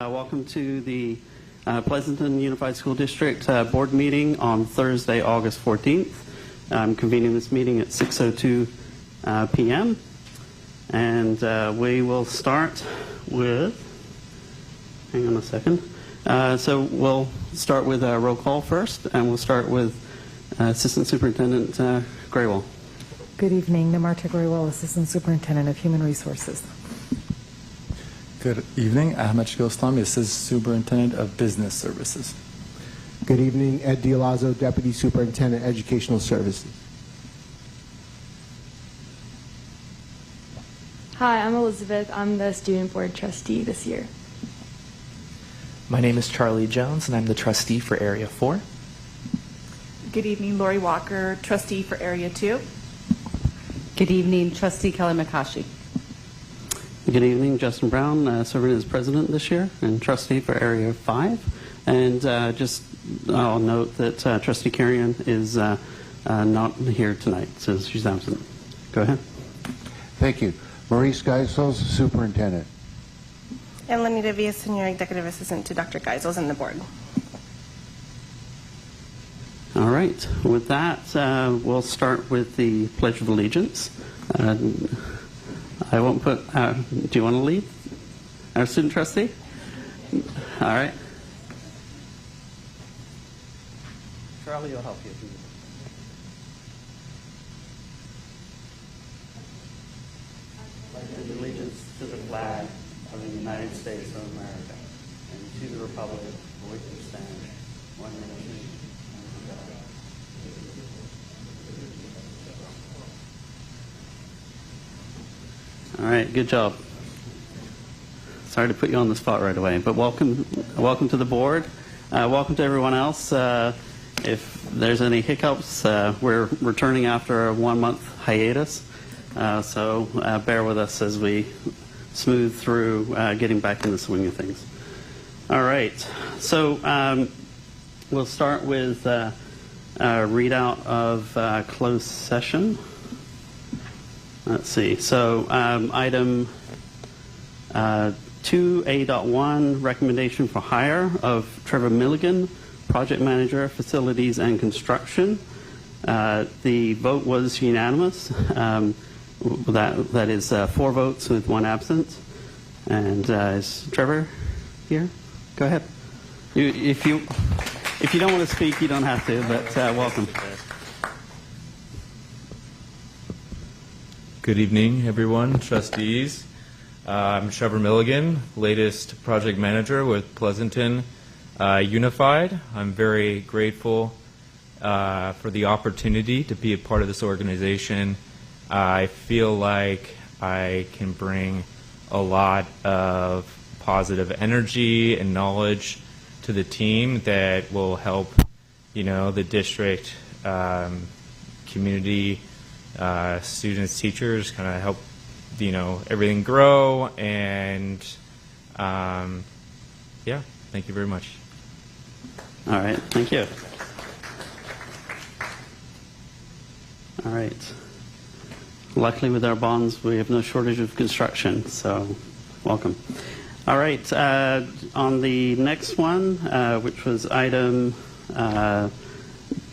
Welcome to the Pleasanton Unified School District Board meeting on Thursday, August 14th. I'm convening this meeting at 6:02 p.m. And we will start with, hang on a second. So we'll start with a roll call first, and we'll start with Assistant Superintendent Graywell. Good evening, Namarta Graywell, Assistant Superintendent of Human Resources. Good evening, Ahmed Shikostlami, Assistant Superintendent of Business Services. Good evening, Ed Dialazzo, Deputy Superintendent, Educational Services. Hi, I'm Elizabeth. I'm the Student Board Trustee this year. My name is Charlie Jones, and I'm the Trustee for Area 4. Good evening, Lori Walker, Trustee for Area 2. Good evening, Trustee Kelly McCaughey. Good evening, Justin Brown, serving as President this year and Trustee for Area 5. And I'll note that Trustee Carrion is not here tonight, so she's absent. Go ahead. Thank you. Maurice Geisels, Superintendent. And Lenita Villa, Senior Executive Assistant to Dr. Geisels and the Board. All right. With that, we'll start with the Pledge of Allegiance. I won't put, do you want to lead? Our student trustee? All right. Charlie will help you. I pledge allegiance to the flag of the United States of America and to the republic for which it stands, one nation, under God. All right, good job. Sorry to put you on the spot right away, but welcome to the board. Welcome to everyone else. If there's any hiccups, we're returning after a 1-month hiatus, so bear with us as we smooth through getting back in the swing of things. All right, so we'll start with a readout of closed session. Let's see. So item 2A.1, recommendation for hire of Trevor Milligan, Project Manager, Facilities and Construction. The vote was unanimous. That is 4 votes with 1 absent. And is Trevor here? Go ahead. If you don't want to speak, you don't have to, but welcome. Good evening, everyone, trustees. I'm Trevor Milligan, latest project manager with Pleasanton Unified. I'm very grateful for the opportunity to be a part of this organization. I feel like I can bring a lot of positive energy and knowledge to the team that will help, the district, community, students, teachers, kind of help, everything grow. And yeah, thank you very much. All right, thank you. All right. Luckily, with our bonds, we have no shortage of construction, so welcome. All right, on the next one, which was item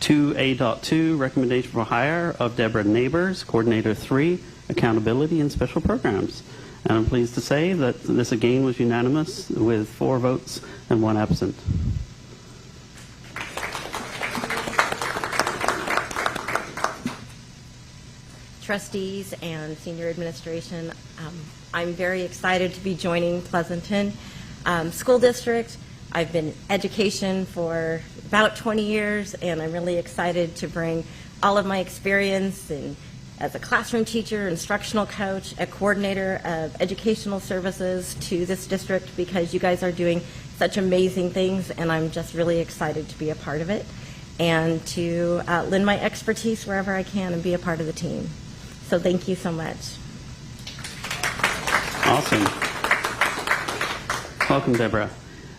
2A.2, recommendation for hire of Deborah Neighbors, Coordinator 3, Accountability and Special Programs. And I'm pleased to say that this again was unanimous with 4 votes and 1 absent. Trustees and senior administration, I'm very excited to be joining Pleasanton School District. I've been in education for about 20 years, and I'm really excited to bring all of my experience as a classroom teacher, instructional coach, a coordinator of educational services to this district, because you guys are doing such amazing things, and I'm just really excited to be a part of it and to lend my expertise wherever I can and be a part of the team. So thank you so much. Awesome. Welcome, Deborah.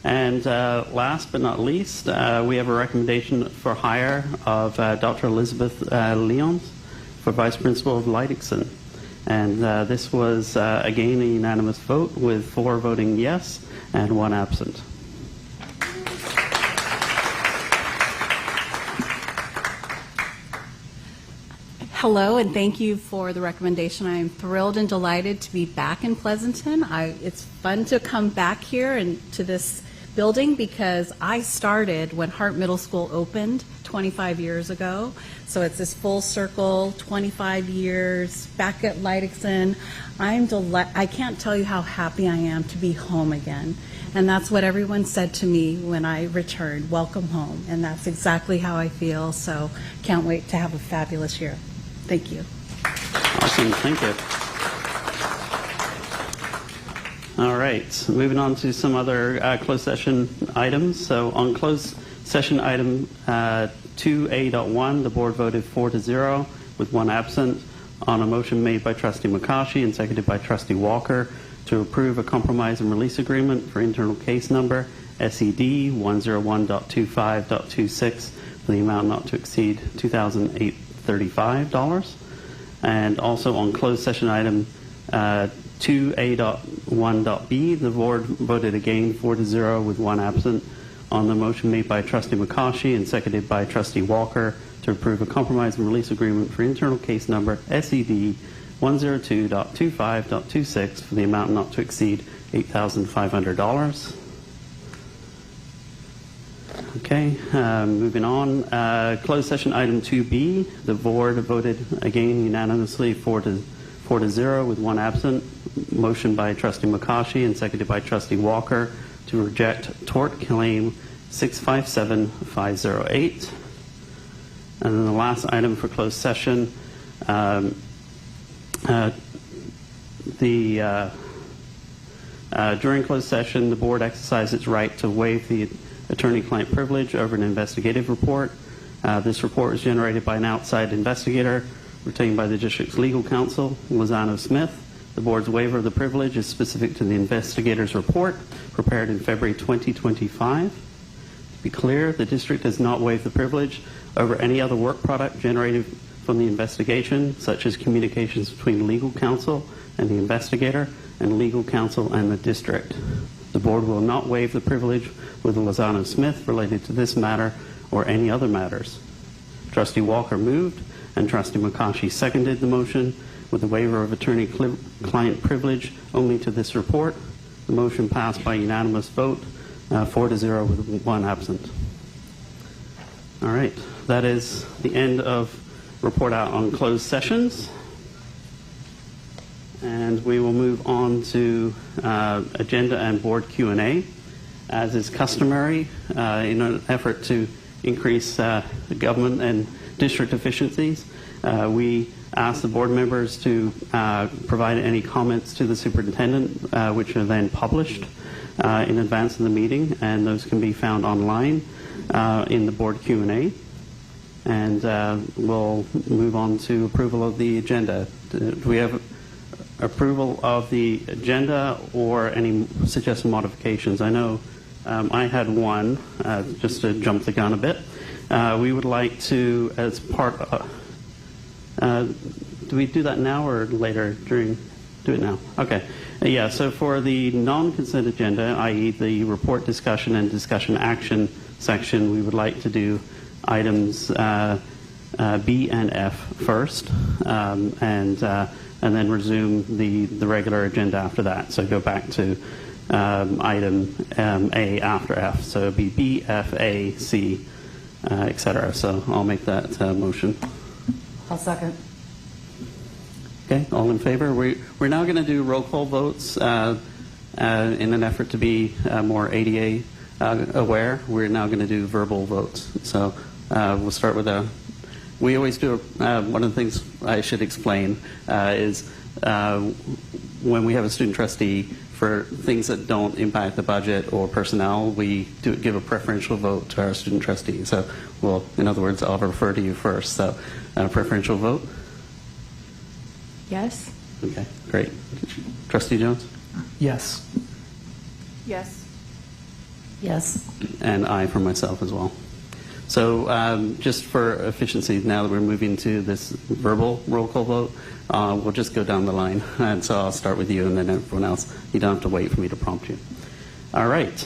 And last but not least, we have a recommendation for hire of Dr. Elizabeth Leons for Vice Principal of Leidingson. And this was, again, a unanimous vote with 4 voting yes and 1 absent. Hello, and thank you for the recommendation. I am thrilled and delighted to be back in Pleasanton. It's fun to come back here and to this building because I started when Hart Middle School opened 25 years ago. So it's this full circle, 25 years, back at Leidixon. I can't tell you how happy I am to be home again. And that's what everyone said to me when I returned, welcome home. And that's exactly how I feel. So can't wait to have a fabulous year. Thank you. Awesome, thank you. All right, moving on to some other closed session items. So on closed session item 2A.1, the board voted 4-0 with 1 absent on a motion made by Trustee McCaughey and seconded by Trustee Walker to approve a compromise and release agreement for internal case number SED 101.25.26 for the amount not to exceed $2,835. And also on closed session item 2A.1.b, the board voted again 4-0 with 1 absent on the motion made by Trustee McCaughey and seconded by Trustee Walker to approve a compromise and release agreement for internal case number SED 102.25.26 for the amount not to exceed $8,500. Okay, moving on. Closed session item 2B, the board voted again unanimously 4-0 with 1 absent. Motion by Trustee McCaughey and seconded by Trustee Walker to reject tort claim 657508. And then the last item for closed session, during closed session, the board exercised its right to waive the attorney-client privilege over an investigative report. This report was generated by an outside investigator retained by the district's legal counsel, Lozano Smith. The board's waiver of the privilege is specific to the investigator's report prepared in February 2025. To be clear, the district does not waive the privilege over any other work product generated from the investigation, such as communications between legal counsel and the investigator and legal counsel and the district. The board will not waive the privilege with Lozano Smith related to this matter or any other matters. Trustee Walker moved and Trustee McCaughey seconded the motion with the waiver of attorney-client privilege only to this report. The motion passed by unanimous vote, 4-0 with 1 absent. All right, that is the end of report out on closed sessions. And we will move on to agenda and board Q&A. As is customary, in an effort to increase government and district efficiencies, we ask the board members to provide any comments to the superintendent, which are then published in advance of the meeting, and those can be found online in the board Q&A. And we'll move on to approval of the agenda. Do we have approval of the agenda or any suggested modifications? I know I had one, just to jump the gun a bit. We would like to, as part of, do we do that now or later during? Do it now. Okay. Yeah, so for the non-consent agenda, i.e. the report discussion and discussion action section, we would like to do items B and F first, and then resume the regular agenda after that. So go back to item A after F. So it'll be B, F, A, C, etc. So I'll make that motion. I'll second. Okay, all in favor? We're now going to do roll call votes in an effort to be more ADA aware. We're now going to do verbal votes. So we'll start with we always do one of the things I should explain is when we have a student trustee for things that don't impact the budget or personnel, we give a preferential vote to our student trustee. So in other words, I'll refer to you first. So preferential vote? Yes. Okay, great. Trustee Jones? Yes. Yes. Yes. And I for myself as well. So just for efficiency, now that we're moving to this verbal roll call vote, we'll just go down the line. And so I'll start with you and then everyone else. You don't have to wait for me to prompt you. All right.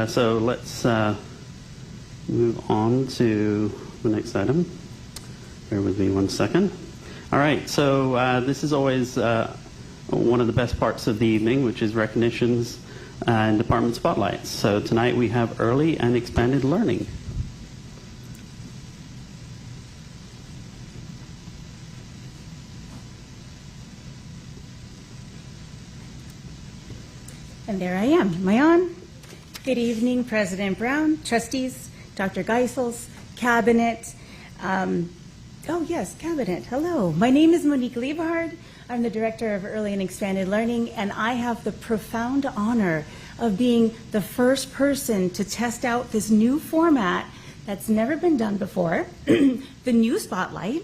So let's move on to the next item. Bear with me 1 second. All right. So this is always one of the best parts of the evening, which is recognitions and department spotlights. So tonight we have early and expanded learning. And there I am. Am I on? Good evening, President Brown, trustees, Dr. Geisels, cabinet. Oh, yes, cabinet. Hello. My name is Monique Liebhard. I'm the Director of Early and Expanded Learning, and I have the profound honor of being the first person to test out this new format that's never been done before, the new Spotlight.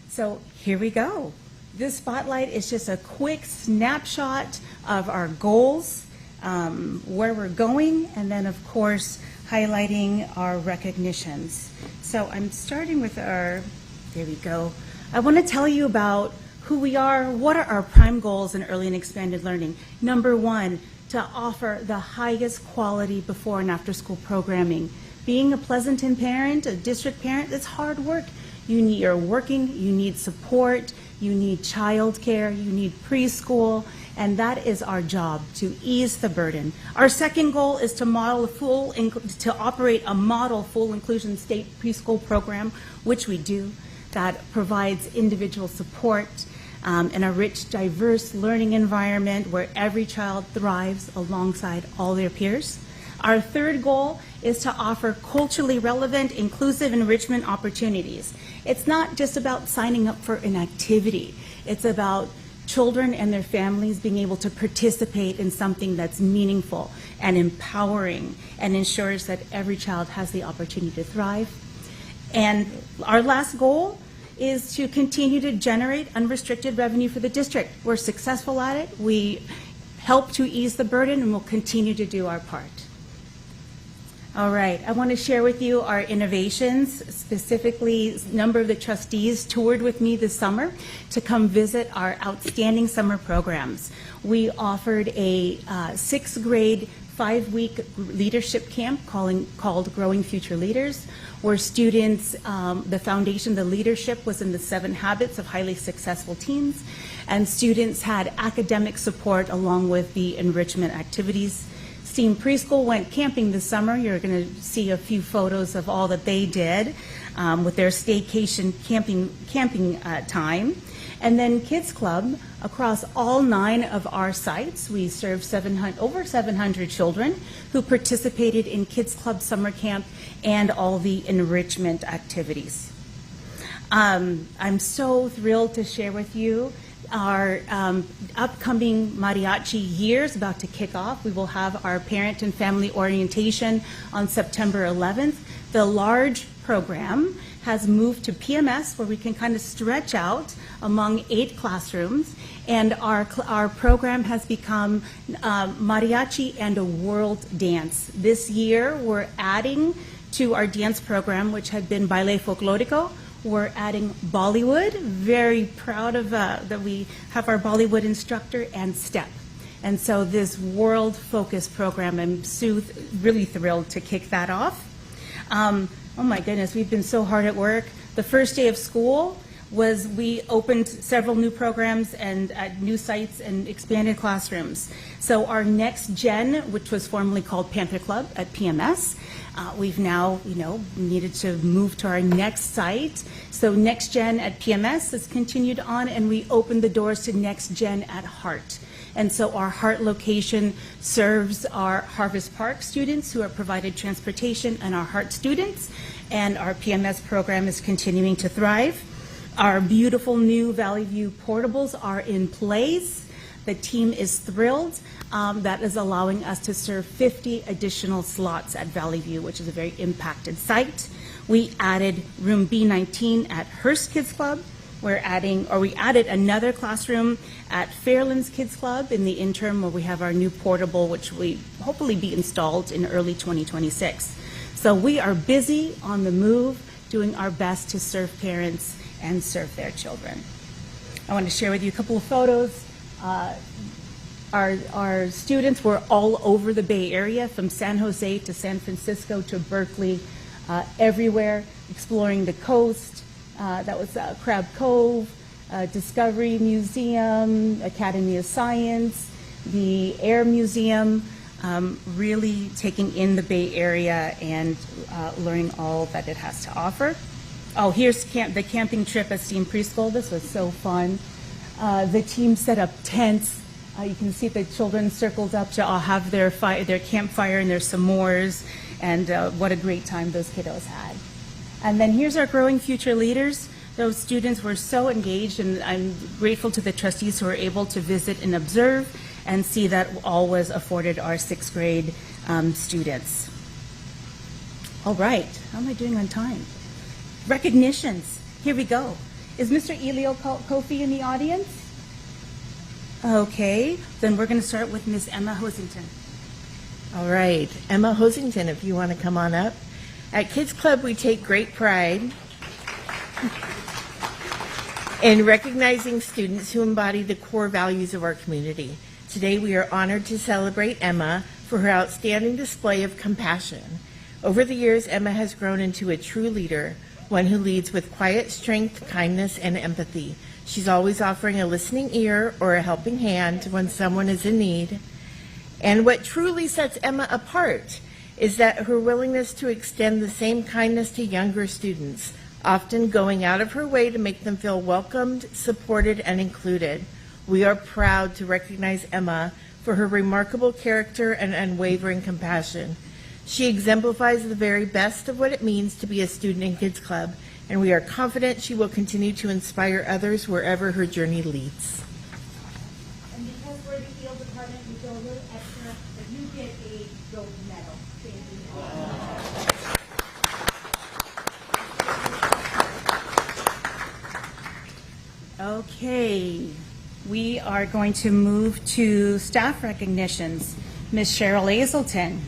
So here we go. This Spotlight is just a quick snapshot of our goals, where we're going, and then, of course, highlighting our recognitions. So I'm starting with there we go. I want to tell you about who we are, what are our prime goals in early and expanded learning. Number one, to offer the highest quality before and after school programming. Being a Pleasanton parent, a district parent, it's hard work. You're working, you need support, you need childcare, you need preschool, and that is our job, to ease the burden. Our second goal is to operate a model full inclusion state preschool program, which we do, that provides individual support in a rich, diverse learning environment where every child thrives alongside all their peers. Our third goal is to offer culturally relevant, inclusive enrichment opportunities. It's not just about signing up for an activity. It's about children and their families being able to participate in something that's meaningful and empowering and ensures that every child has the opportunity to thrive. And our last goal is to continue to generate unrestricted revenue for the district. We're successful at it. We help to ease the burden, and we'll continue to do our part. All right, I want to share with you our innovations. Specifically, a number of the trustees toured with me this summer to come visit our outstanding summer programs. We offered a 6th grade 5-week leadership camp called Growing Future Leaders, where students, the foundation, the leadership was in the 7 habits of highly successful teens, and students had academic support along with the enrichment activities. STEAM Preschool went camping this summer. You're going to see a few photos of all that they did with their staycation camping time. And then Kids Club, across all 9 of our sites, we served over 700 children who participated in Kids Club summer camp and all the enrichment activities. I'm so thrilled to share with you our upcoming mariachi year is about to kick off. We will have our parent and family orientation on September 11th. The large program has moved to PMS, where we can kind of stretch out among 8 classrooms, and our program has become mariachi and a world dance. This year, we're adding to our dance program, which had been Baile Folklorico. We're adding Bollywood. Very proud of that we have our Bollywood instructor, and step. And so this world-focused program, I'm really thrilled to kick that off. Oh my goodness, we've been so hard at work. The first day of school we opened several new programs and new sites and expanded classrooms. So our Next Gen, which was formerly called Panther Club at PMS, we've now, needed to move to our next site. So Next Gen at PMS has continued on, and we opened the doors to Next Gen at Hart. And so our Hart location serves our Harvest Park students who are provided transportation, and our Hart students, and our PMS program is continuing to thrive. Our beautiful new Valley View portables are in place. The team is thrilled. That is allowing us to serve 50 additional slots at Valley View, which is a very impacted site. We added room B19 at Hearst Kids Club. We added another classroom at Fairlands Kids Club in the interim, where we have our new portable, which will hopefully be installed in early 2026. So we are busy on the move, doing our best to serve parents and serve their children. I want to share with you a couple of photos. Our students were all over the Bay Area, from San Jose to San Francisco to Berkeley, everywhere, exploring the coast. That was Crab Cove, Discovery Museum, Academy of Science, the Air Museum, really taking in the Bay Area and learning all that it has to offer. Oh, here's the camping trip at Steam Preschool. This was so fun. The team set up tents. You can see the children circled up to all have their campfire and their s'mores, and what a great time those kiddos had. And then here's our Growing Future Leaders. Those students were so engaged, and I'm grateful to the trustees who were able to visit and observe and see that all was afforded our 6th grade students. All right, how am I doing on time? Recognitions, here we go. Is Mr. Elio Kofi in the audience? Okay, then we're going to start with Ms. Emma Hosington. All right, Emma Hosington, if you want to come on up. At Kids Club, we take great pride in recognizing students who embody the core values of our community. Today, we are honored to celebrate Emma for her outstanding display of compassion. Over the years, Emma has grown into a true leader, one who leads with quiet strength, kindness, and empathy. She's always offering a listening ear or a helping hand when someone is in need. And what truly sets Emma apart is that her willingness to extend the same kindness to younger students, often going out of her way to make them feel welcomed, supported, and included. We are proud to recognize Emma for her remarkable character and unwavering compassion. She exemplifies the very best of what it means to be a student in Kids Club, and we are confident she will continue to inspire others wherever her journey leads. And because we're the field department, we go a little extra, but you get a gold medal. Okay, we are going to move to staff recognitions. Ms. Cheryl Hazelton.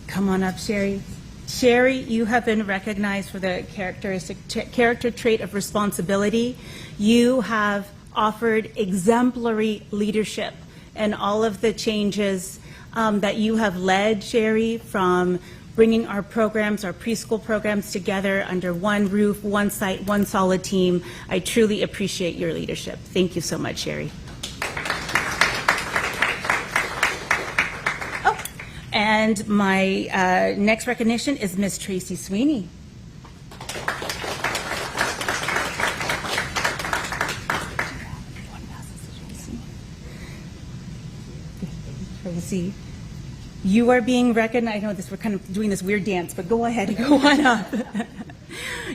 Come on up, Sherry. Sherry, you have been recognized for the character trait of responsibility. You have offered exemplary leadership and all of the changes that you have led, Sherry, from bringing our programs, our preschool programs together under one roof, one site, one solid team. I truly appreciate your leadership. Thank you so much, Sherry. And my next recognition is Miss Tracy Sweeney. Tracy, you are being recognized. I know this, we're kind of doing this weird dance, but go ahead and go on up.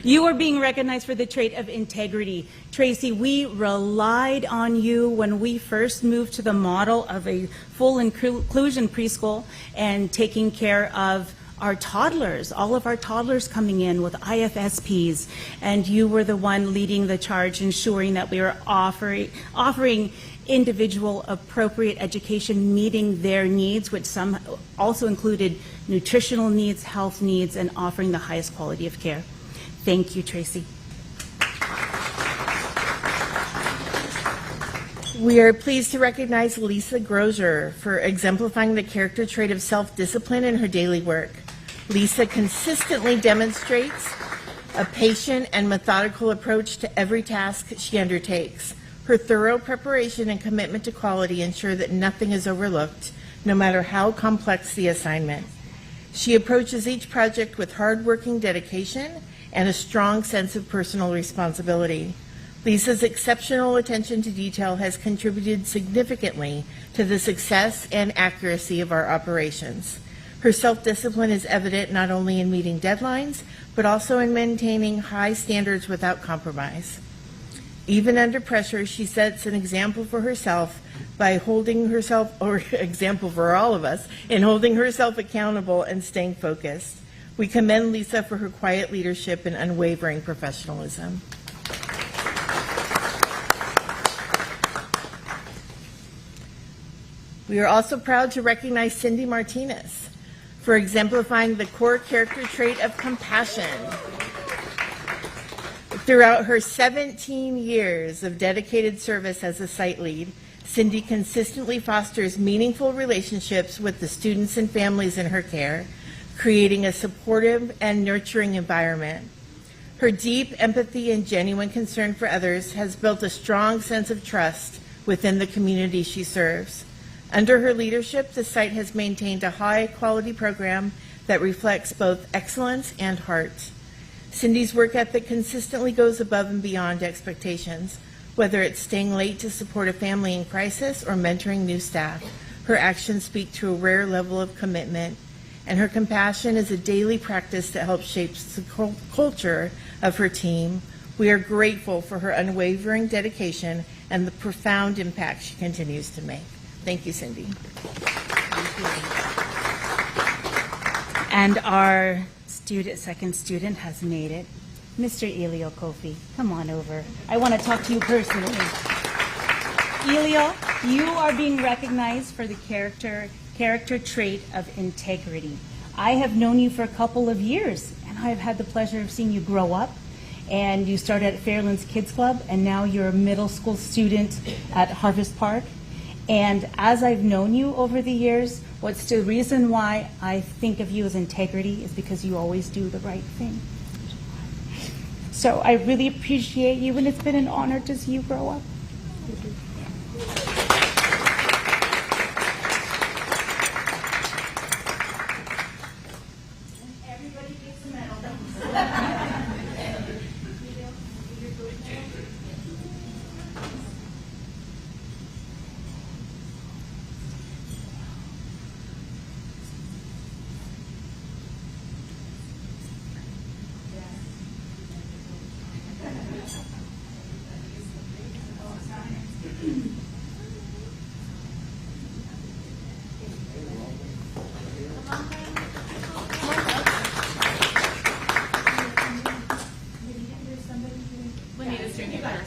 You are being recognized for the trait of integrity. Tracy, we relied on you when we first moved to the model of a full inclusion preschool and taking care of our toddlers, all of our toddlers coming in with IFSPs, and you were the one leading the charge, ensuring that we were offering individual appropriate education meeting their needs, which some also included nutritional needs, health needs, and offering the highest quality of care. Thank you, Tracy. We are pleased to recognize Lisa Grozier for exemplifying the character trait of self-discipline in her daily work. Lisa consistently demonstrates a patient and methodical approach to every task she undertakes. Her thorough preparation and commitment to quality ensure that nothing is overlooked, no matter how complex the assignment. She approaches each project with hard-working dedication and a strong sense of personal responsibility. Lisa's exceptional attention to detail has contributed significantly to the success and accuracy of our operations. Her self-discipline is evident not only in meeting deadlines, but also in maintaining high standards without compromise. Even under pressure, she sets an example for herself by holding herself, or example for all of us, in holding herself accountable and staying focused. We commend Lisa for her quiet leadership and unwavering professionalism. We are also proud to recognize Cindy Martinez for exemplifying the core character trait of compassion. Throughout her 17 years of dedicated service as a site lead, Cindy consistently fosters meaningful relationships with the students and families in her care, creating a supportive and nurturing environment. Her deep empathy and genuine concern for others has built a strong sense of trust within the community she serves. Under her leadership, the site has maintained a high-quality program that reflects both excellence and heart. Cindy's work ethic consistently goes above and beyond expectations. Whether it's staying late to support a family in crisis or mentoring new staff, her actions speak to a rare level of commitment, and her compassion is a daily practice that helps shape the culture of her team. We are grateful for her unwavering dedication and the profound impact she continues to make. Thank you, Cindy. And our second student has made it. Mr. Elio Kofi, come on over. I want to talk to you personally. Elio, you are being recognized for the character trait of integrity. I have known you for a couple of years, and I've had the pleasure of seeing you grow up. And you started at Fairlands Kids Club, and now you're a middle school student at Harvest Park. And as I've known you over the years, what's the reason why I think of you as integrity is because you always do the right thing. So I really appreciate you, and it's been an honor to see you grow up. Everybody gets a medal.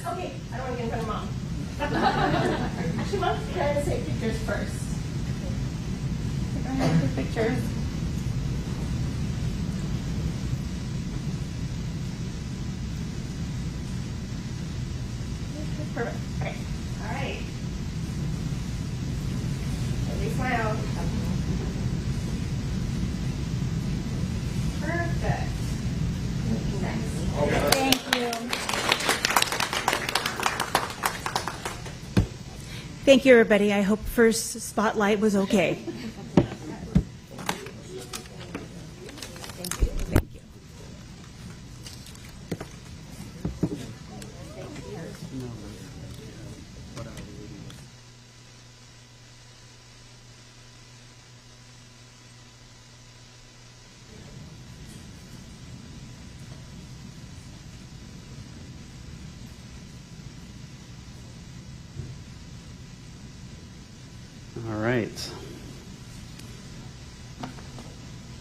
Okay, I don't want to get in front of Mom. Actually, Mom's trying to take pictures first. We're going to have the pictures. Perfect. Okay. All right. Really smile. Perfect. Thank you. Thank you, everybody. I hope first spotlight was okay. Thank you. Thank you. All right.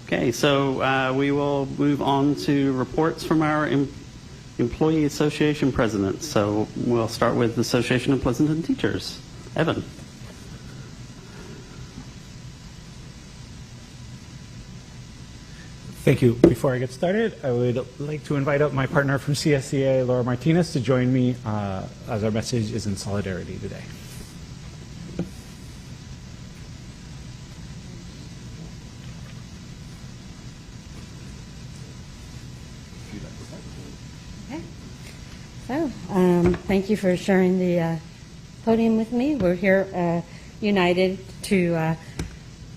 Okay, so we will move on to reports from our Employee Association presidents. So we'll start with the Association of Pleasanton Teachers. Evan. Thank you. Before I get started, I would like to invite up my partner from CSEA, Laura Martinez, to join me as our message is in solidarity today. So, thank you for sharing the podium with me. We're here united to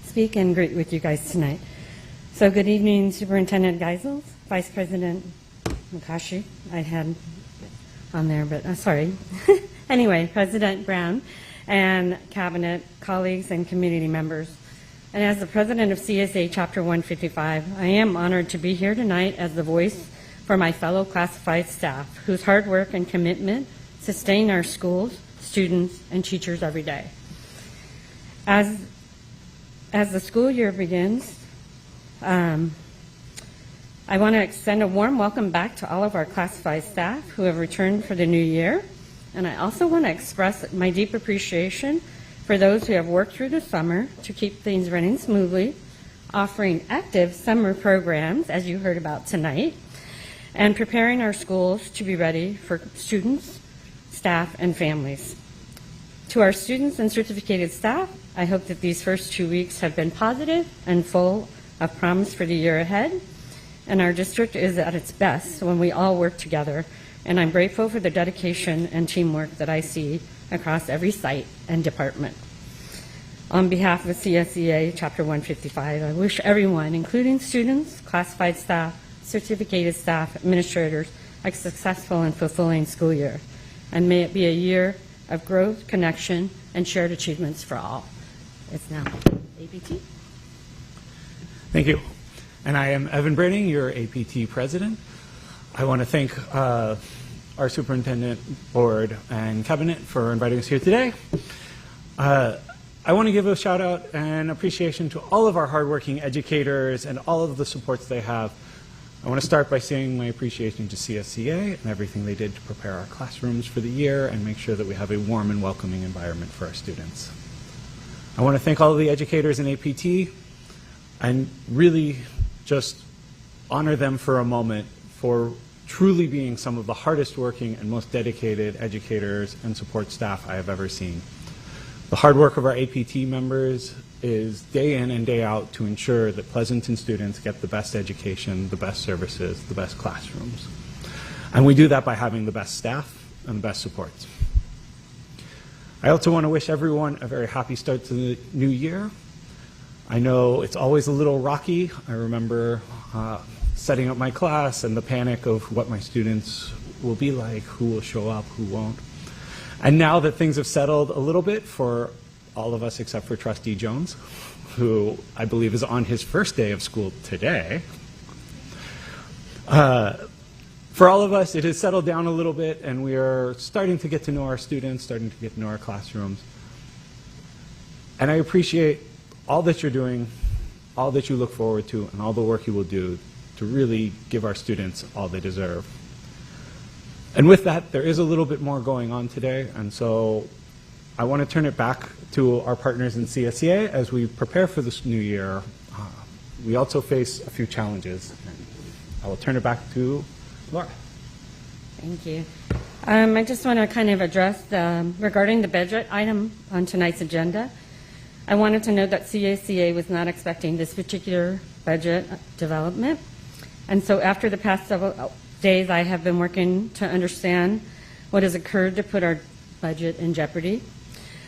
speak and greet with you guys tonight. So, good evening, Superintendent Geisels, Vice President Makashi. I had on there, but sorry. Anyway, President Brown and Cabinet, colleagues, and community members. And as the President of CSA Chapter 155, I am honored to be here tonight as the voice for my fellow classified staff whose hard work and commitment sustain our schools, students, and teachers every day. As the school year begins, I want to extend a warm welcome back to all of our classified staff who have returned for the new year. And I also want to express my deep appreciation for those who have worked through the summer to keep things running smoothly, offering active summer programs, as you heard about tonight, and preparing our schools to be ready for students, staff, and families. To our students and certificated staff, I hope that these first 2 weeks have been positive and full of promise for the year ahead. And our district is at its best when we all work together. And I'm grateful for the dedication and teamwork that I see across every site and department. On behalf of CSEA Chapter 155, I wish everyone, including students, classified staff, certificated staff, administrators, a successful and fulfilling school year. And may it be a year of growth, connection, and shared achievements for all. It's now APT. Thank you. And I am Evan Braining, your APT president. I want to thank our superintendent, board, and cabinet for inviting us here today. I want to give a shout out and appreciation to all of our hardworking educators and all of the supports they have. I want to start by saying my appreciation to CSCA and everything they did to prepare our classrooms for the year and make sure that we have a warm and welcoming environment for our students. I want to thank all of the educators in APT and really just honor them for a moment for truly being some of the hardest working and most dedicated educators and support staff I have ever seen. The hard work of our APT members is day in and day out to ensure that Pleasanton students get the best education, the best services, the best classrooms. And we do that by having the best staff and the best supports. I also want to wish everyone a very happy start to the new year. I know it's always a little rocky. I remember setting up my class and the panic of what my students will be like, who will show up, who won't. And now that things have settled a little bit for all of us except for Trustee Jones, who I believe is on his first day of school today, for all of us, it has settled down a little bit, and we are starting to get to know our students, starting to get to know our classrooms. And I appreciate all that you're doing, all that you look forward to, and all the work you will do to really give our students all they deserve. And with that, there is a little bit more going on today, and so I want to turn it back to our partners in CSEA as we prepare for this new year. We also face a few challenges. I will turn it back to Laura. Thank you. I just want to kind of address regarding the budget item on tonight's agenda. I wanted to note that CSEA was not expecting this particular budget development. And so after the past several days, I have been working to understand what has occurred to put our budget in jeopardy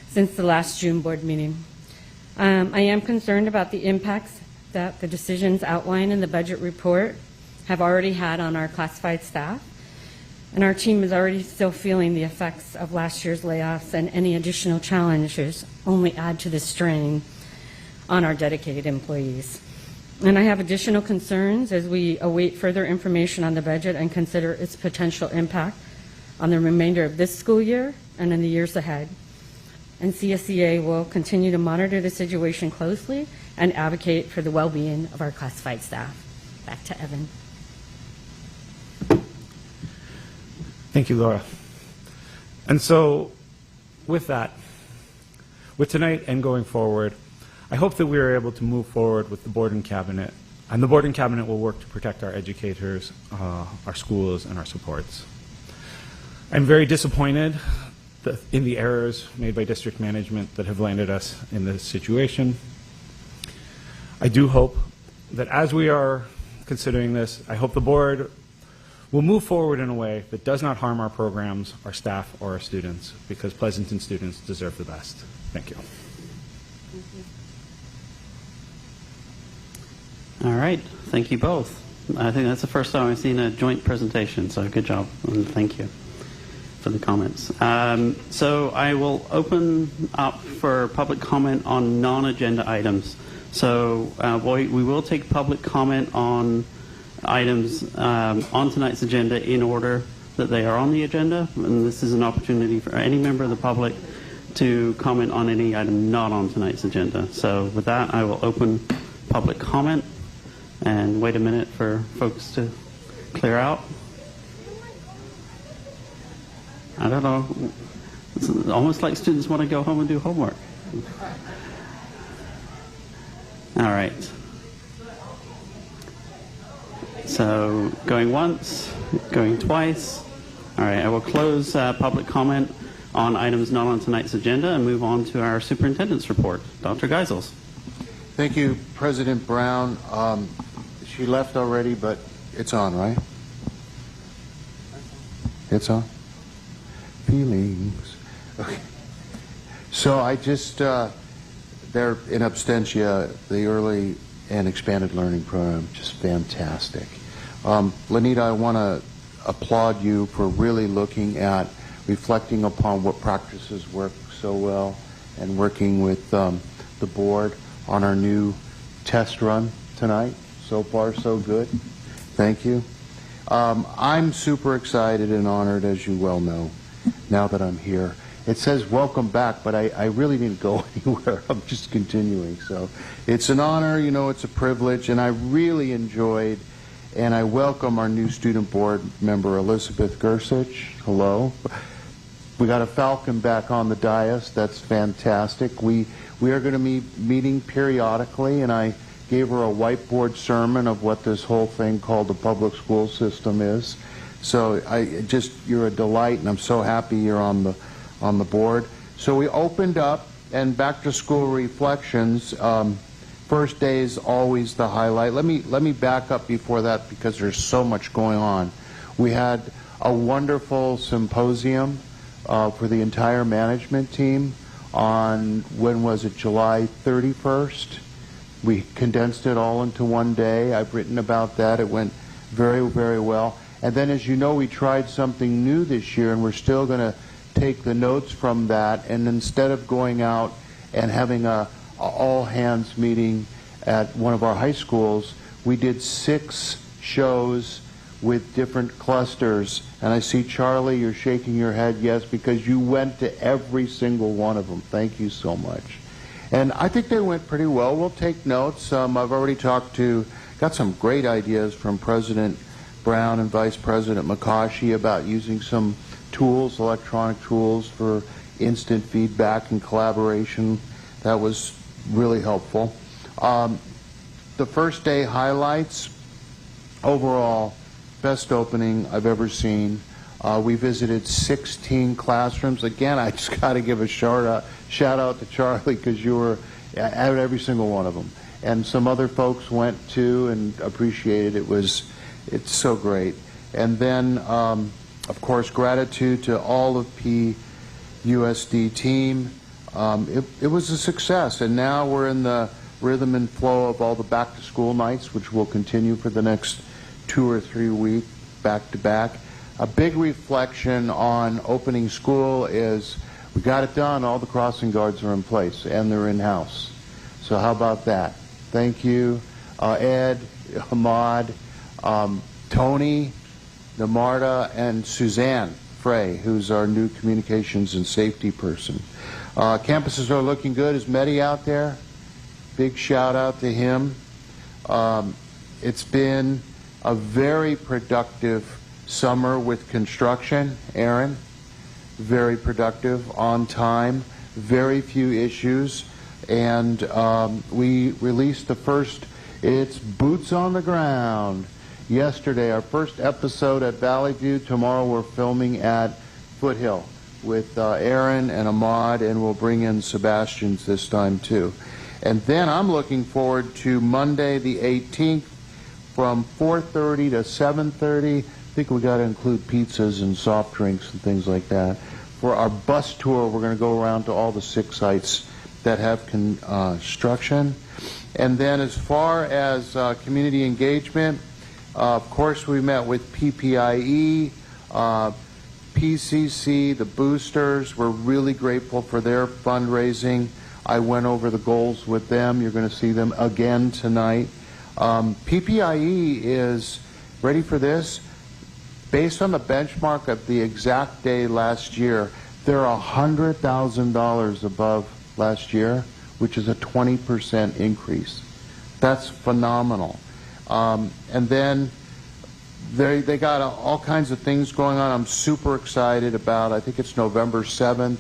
since the last June board meeting. I am concerned about the impacts that the decisions outlined in the budget report have already had on our classified staff. And our team is already still feeling the effects of last year's layoffs, and any additional challenges only add to the strain on our dedicated employees. And I have additional concerns as we await further information on the budget and consider its potential impact on the remainder of this school year and in the years ahead. And CSEA will continue to monitor the situation closely and advocate for the well-being of our classified staff. Back to Evan. Thank you, Laura. And so with that, with tonight and going forward, I hope that we are able to move forward with the board and cabinet, and the board and cabinet will work to protect our educators, our schools, and our supports. I'm very disappointed in the errors made by district management that have landed us in this situation. I do hope that as we are considering this, I hope the board will move forward in a way that does not harm our programs, our staff, or our students, because Pleasanton students deserve the best. Thank you. All right, thank you both. I think that's the first time I've seen a joint presentation, so good job, and thank you for the comments. So I will open up for public comment on non-agenda items. So we will take public comment on items on tonight's agenda in order that they are on the agenda, and this is an opportunity for any member of the public to comment on any item not on tonight's agenda. So with that, I will open public comment and wait a minute for folks to clear out. I don't know. It's almost like students want to go home and do homework. All right. So going once, going twice. All right, I will close public comment on items not on tonight's agenda and move on to our superintendent's report. Dr. Geisels. Thank you, President Brown. She left already, but it's on, right? It's on? Feelings. Okay. So I just, they're in absentia, the early and expanded learning program, just fantastic. Lanita, I want to applaud you for really looking at reflecting upon what practices work so well and working with the board on our new test run tonight. So far, so good. Thank you. I'm super excited and honored, as you well know, now that I'm here. It says welcome back, but I really didn't go anywhere. I'm just continuing. So it's an honor, you know, it's a privilege, and I really enjoyed, and I welcome our new student board member, Elizabeth Gersich. Hello. We got a Falcon back on the dais. That's fantastic. We are going to be meeting periodically, and I gave her a whiteboard sermon of what this whole thing called the public school system is. So you're a delight, and I'm so happy you're on the board. So we opened up, and back to school reflections. First day is always the highlight. Let me back up before that because there's so much going on. We had a wonderful symposium for the entire management team on, when was it, July 31st? We condensed it all into one day. I've written about that. It went very, very well. And then, as you know, we tried something new this year, and we're still going to take the notes from that. And instead of going out and having a all-hands meeting at one of our high schools, we did 6 shows with different clusters. And I see, Charlie, you're shaking your head, yes, because you went to every single one of them. Thank you so much. And I think they went pretty well. We'll take notes. I've already got some great ideas from President Brown and Vice President McCaughey about using some tools, electronic tools for instant feedback and collaboration. That was really helpful. The first day highlights, overall, best opening I've ever seen. We visited 16 classrooms. Again, I just got to give a shout out to Charlie because you were at every single one of them. And some other folks went too and appreciated it. It's so great. And then, of course, gratitude to all of PUSD team. It was a success, and now we're in the rhythm and flow of all the back-to-school nights, which will continue for the next 2 or 3 weeks, back-to-back. A big reflection on opening school is we got it done. All the crossing guards are in place, and they're in-house. So how about that? Thank you, Ed, Ahmad, Tony, Namarta, and Suzanne Frey, who's our new communications and safety person. Campuses are looking good. Is Mehdi out there? Big shout out to him. It's been a very productive summer with construction. Aaron, very productive, on time, very few issues, and we released the first, it's boots on the ground. Yesterday, our first episode at Valley View. Tomorrow we're filming at Foothill with Aaron and Ahmad, and we'll bring in Sebastian's this time too. And then I'm looking forward to Monday the 18th from 4:30 to 7:30. I think we got to include pizzas and soft drinks and things like that. For our bus tour, we're going to go around to all the 6 sites that have construction. And then as far as community engagement, of course, we met with PPIE, PCC, the boosters. We're really grateful for their fundraising. I went over the goals with them. You're going to see them again tonight. PPIE is, ready for this, based on the benchmark of the exact day last year, they're $100,000 above last year, which is a 20% increase. That's phenomenal. And then they got all kinds of things going on. I'm super excited about, I think it's November 7th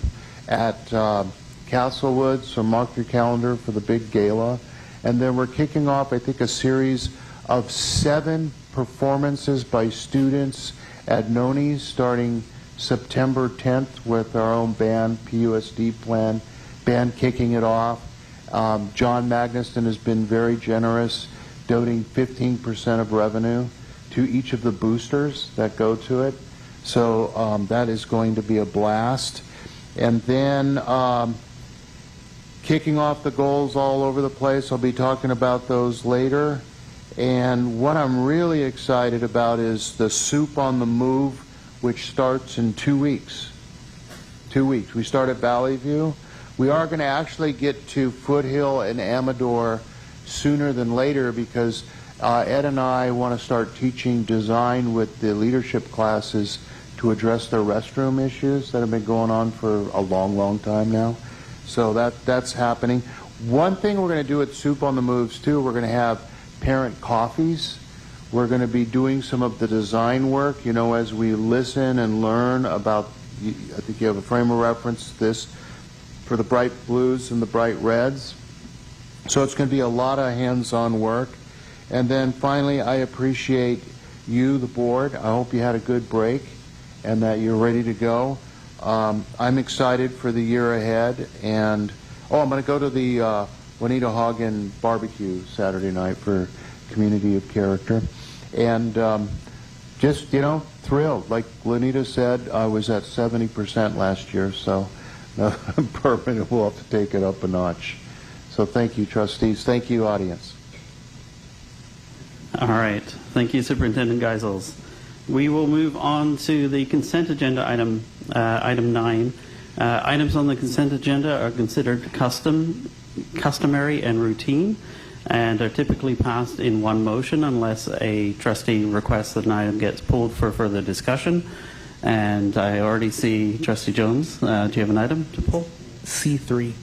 at Castlewood, so mark your calendar for the big gala. And then we're kicking off, I think, a series of 7 performances by students at Noni's starting September 10th with our own band, PUSD band kicking it off. John Magnuson has been very generous, donating 15% of revenue to each of the boosters that go to it. So that is going to be a blast. And then kicking off the goals all over the place. I'll be talking about those later. And what I'm really excited about is the Soup on the Move, which starts in 2 weeks. 2 weeks. We start at Valley View. We are going to actually get to Foothill and Amador sooner than later because Ed and I want to start teaching design with the leadership classes to address their restroom issues that have been going on for a long, long time now. So that's happening. One thing we're going to do at Soup on the Moves, too, we're going to have parent coffees. We're going to be doing some of the design work, you know, as we listen and learn about, I think you have a frame of reference, this, for the bright blues and the bright reds. So it's going to be a lot of hands-on work. And then finally, I appreciate you, the board. I hope you had a good break and that you're ready to go. I'm excited for the year ahead. And, I'm going to go to the Juanita Hagen barbecue Saturday night for Community of Character. And just, thrilled. Like Lenita said, I was at 70% last year, so I'm permanent. We'll have to take it up a notch. So thank you, trustees. Thank you, audience. All right. Thank you, Superintendent Geisels. We will move on to the consent agenda item 9. Items on the consent agenda are considered customary and routine and are typically passed in one motion unless a trustee requests that an item gets pulled for further discussion. And I already see Trustee Jones. Do you have an item to pull? C3.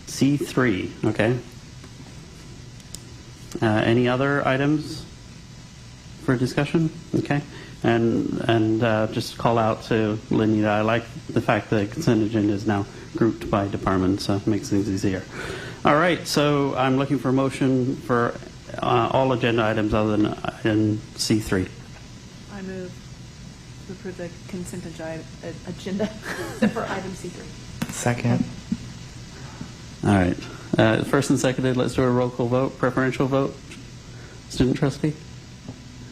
C3, okay. Any other items for discussion? Okay. And just call out to Lenita, I like the fact that the consent agenda is now grouped by department, so it makes things easier. All right, so I'm looking for a motion for all agenda items other than item C3. I move to approve the consent agenda except for item C3. Second. All right. First and seconded, let's do a roll call vote. Preferential vote. Student trustee?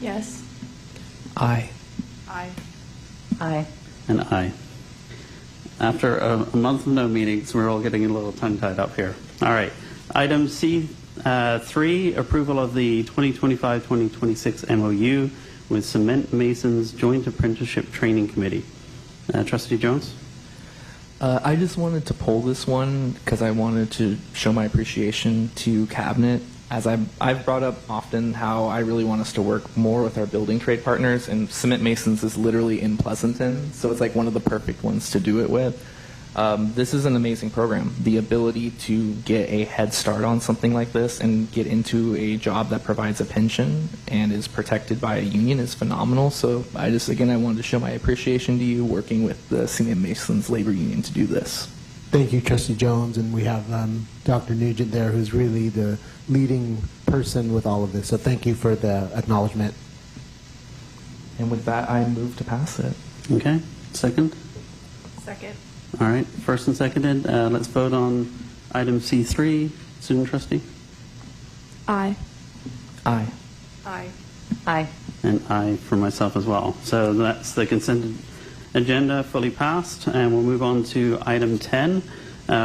Yes. Aye. Aye. Aye. And aye. After a month of no meetings, we're all getting a little tongue-tied up here. All right. Item C3, approval of the 2025-2026 MOU with Cement Masons Joint Apprenticeship Training Committee. Trustee Jones? I just wanted to pull this one because I wanted to show my appreciation to Cabinet. As I've brought up often how I really want us to work more with our building trade partners, and Cement Masons is literally in Pleasanton, so it's like one of the perfect ones to do it with. This is an amazing program. The ability to get a head start on something like this and get into a job that provides a pension and is protected by a union is phenomenal. So I wanted to show my appreciation to you working with the Cement Masons labor union to do this. Thank you, Trustee Jones, and we have Dr. Nugent there, who's really the leading person with all of this. So thank you for the acknowledgement. And with that, I move to pass it. Okay. Second? Second. All right. First and seconded. Let's vote on item C3. Student trustee? Aye. Aye. Aye. Aye. And aye for myself as well. So that's the consent agenda fully passed, and we'll move on to item 10,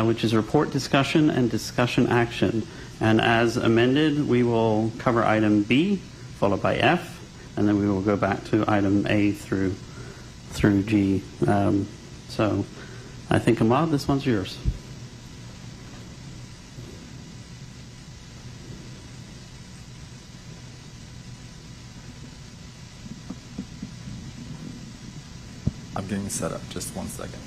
which is report discussion and discussion action. And as amended, we will cover item B, followed by F, and then we will go back to item A through G. So I think, Ahmad, this one's yours. I'm getting set up. Just 1 second.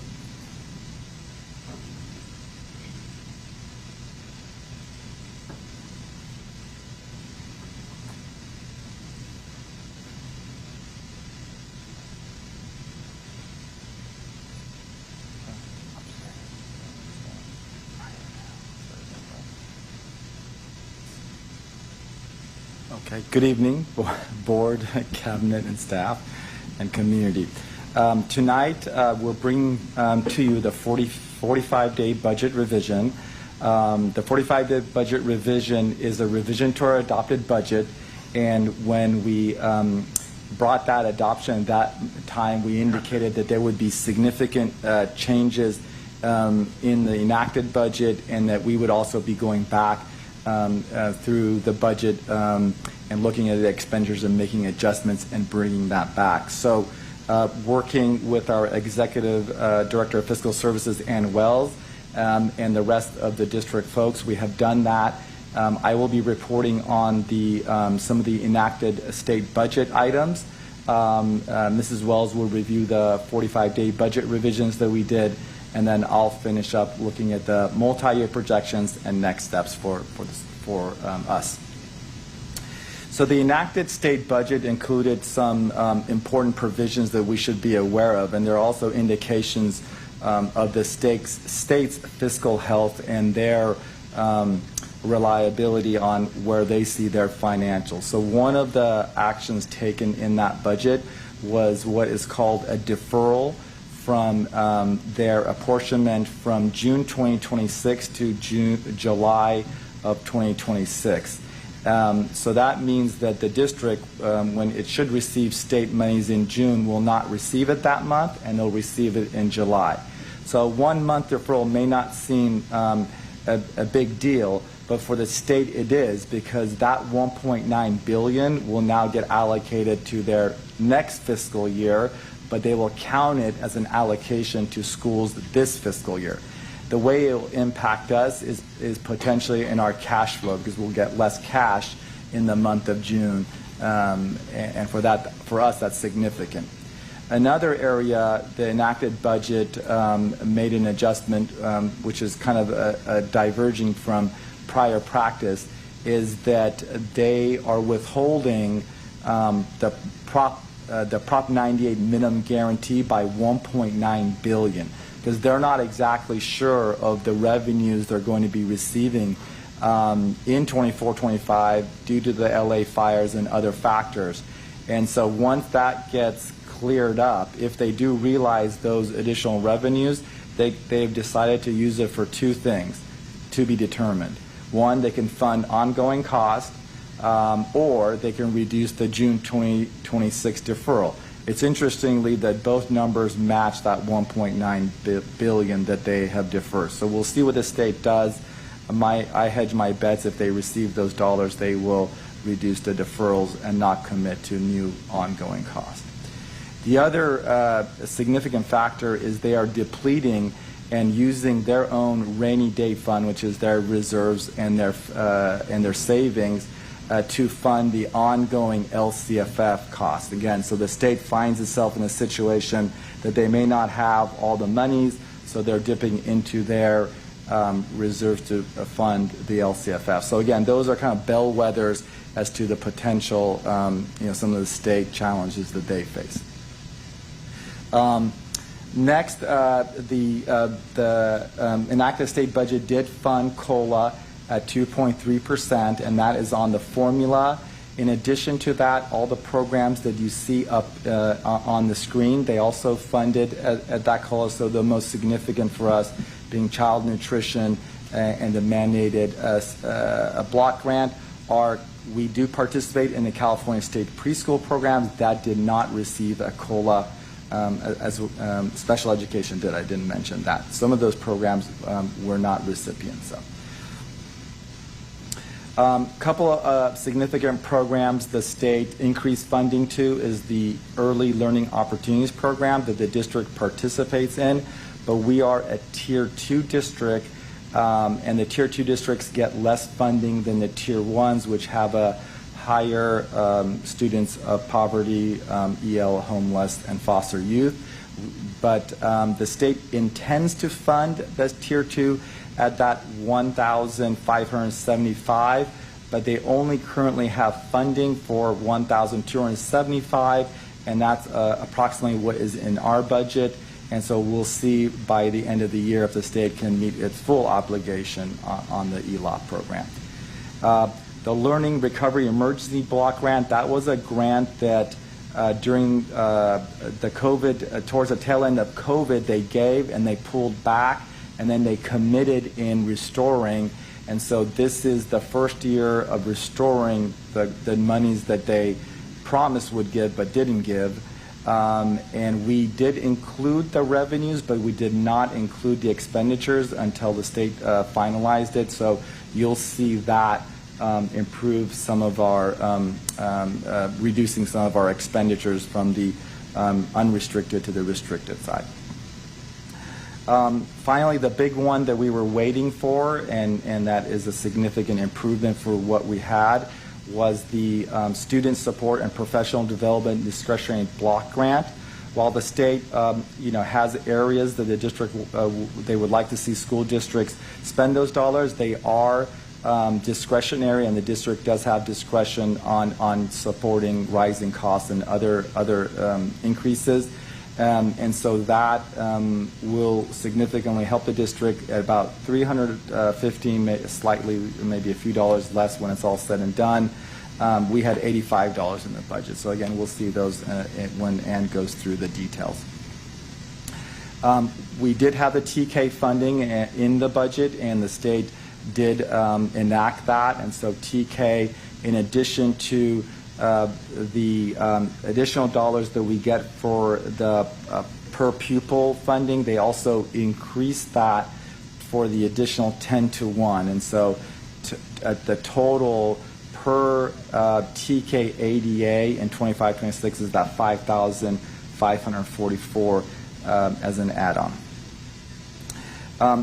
Okay. Good evening, board, cabinet, and staff, and community. Tonight, we're bringing to you the 45-day budget revision. The 45-day budget revision is a revision to our adopted budget, and when we brought that adoption at that time, we indicated that there would be significant changes in the enacted budget, and that we would also be going back through the budget and looking at the expenditures and making adjustments and bringing that back. So working with our Executive Director of Fiscal Services, Ann Wells, and the rest of the district folks, we have done that. I will be reporting on the some of the enacted state budget items. Mrs. Wells will review the 45-day budget revisions that we did, and then I'll finish up looking at the multi-year projections and next steps for us. So the enacted state budget included some important provisions that we should be aware of, and there are also indications of the state's fiscal health and their reliability on where they see their financials. So one of the actions taken in that budget was what is called a deferral from their apportionment from June 2026 to July of 2026. So that means that the district, when it should receive state monies in June, will not receive it that month, and they'll receive it in July. So 1 month deferral may not seem a big deal, but for the state it is, because that $1.9 billion will now get allocated to their next fiscal year, but they will count it as an allocation to schools this fiscal year. The way it will impact us is potentially in our cash flow, because we'll get less cash in the month of June, and for us that's significant. Another area, the enacted budget made an adjustment, which is kind of diverging from prior practice, is that they are withholding the Prop 98 minimum guarantee by $1.9 billion, because they're not exactly sure of the revenues they're going to be receiving in 24-25 due to the LA fires and other factors. And so once that gets cleared up, if they do realize those additional revenues, they've decided to use it for two things to be determined. One, they can fund ongoing costs, or they can reduce the June 2026 deferral. It's interestingly that both numbers match that $1.9 billion that they have deferred. So we'll see what the state does. I hedge my bets if they receive those dollars, they will reduce the deferrals and not commit to new ongoing costs. The other significant factor is they are depleting and using their own rainy day fund, which is their reserves and their savings, to fund the ongoing LCFF costs. Again, so the state finds itself in a situation that they may not have all the monies, so they're dipping into their reserves to fund the LCFF. So again, those are kind of bellwethers as to the potential, some of the state challenges that they face. Next, the enacted state budget did fund COLA at 2.3%, and that is on the formula. In addition to that, all the programs that you see up on the screen, they also funded at that COLA. So the most significant for us being child nutrition and the mandated block grant we do participate in the California State preschool programs. That did not receive a COLA as special education did. I didn't mention that. Some of those programs were not recipients of. Couple of significant programs the state increased funding to is the Early Learning Opportunities Program that the district participates in, but we are a Tier 2 district, and the Tier 2 districts get less funding than the Tier 1s, which have a higher students of poverty, EL, homeless, and foster youth. But the state intends to fund the Tier 2 at that $1,575, but they only currently have funding for $1,275, and that's approximately what is in our budget. And so we'll see by the end of the year if the state can meet its full obligation on the ELOP program. The Learning Recovery Emergency Block Grant, that was a grant that during the COVID, towards the tail end of COVID, they gave and they pulled back, and then they committed in restoring. And so this is the first year of restoring the monies that they promised would give but didn't give. And we did include the revenues, but we did not include the expenditures until the state finalized it. So you'll see that improve some of our, reducing some of our expenditures from the unrestricted to the restricted side. Finally, the big one that we were waiting for, and that is a significant improvement for what we had, was the Student Support and Professional Development Discretionary Block Grant. While the state, has areas that the district they would like to see school districts spend those dollars, they are discretionary, and the district does have discretion on supporting rising costs and other increases. And so that will significantly help the district at about $315, slightly, maybe a few dollars less when it's all said and done. We had $85 in the budget. So again, we'll see those when Ann goes through the details. We did have the TK funding in the budget, and the state did enact that. And so TK, in addition to the additional dollars that we get for the per pupil funding, they also increased that for the additional 10-to-1. And so at the total per TK ADA in 25-26 is that $5,544 as an add-on.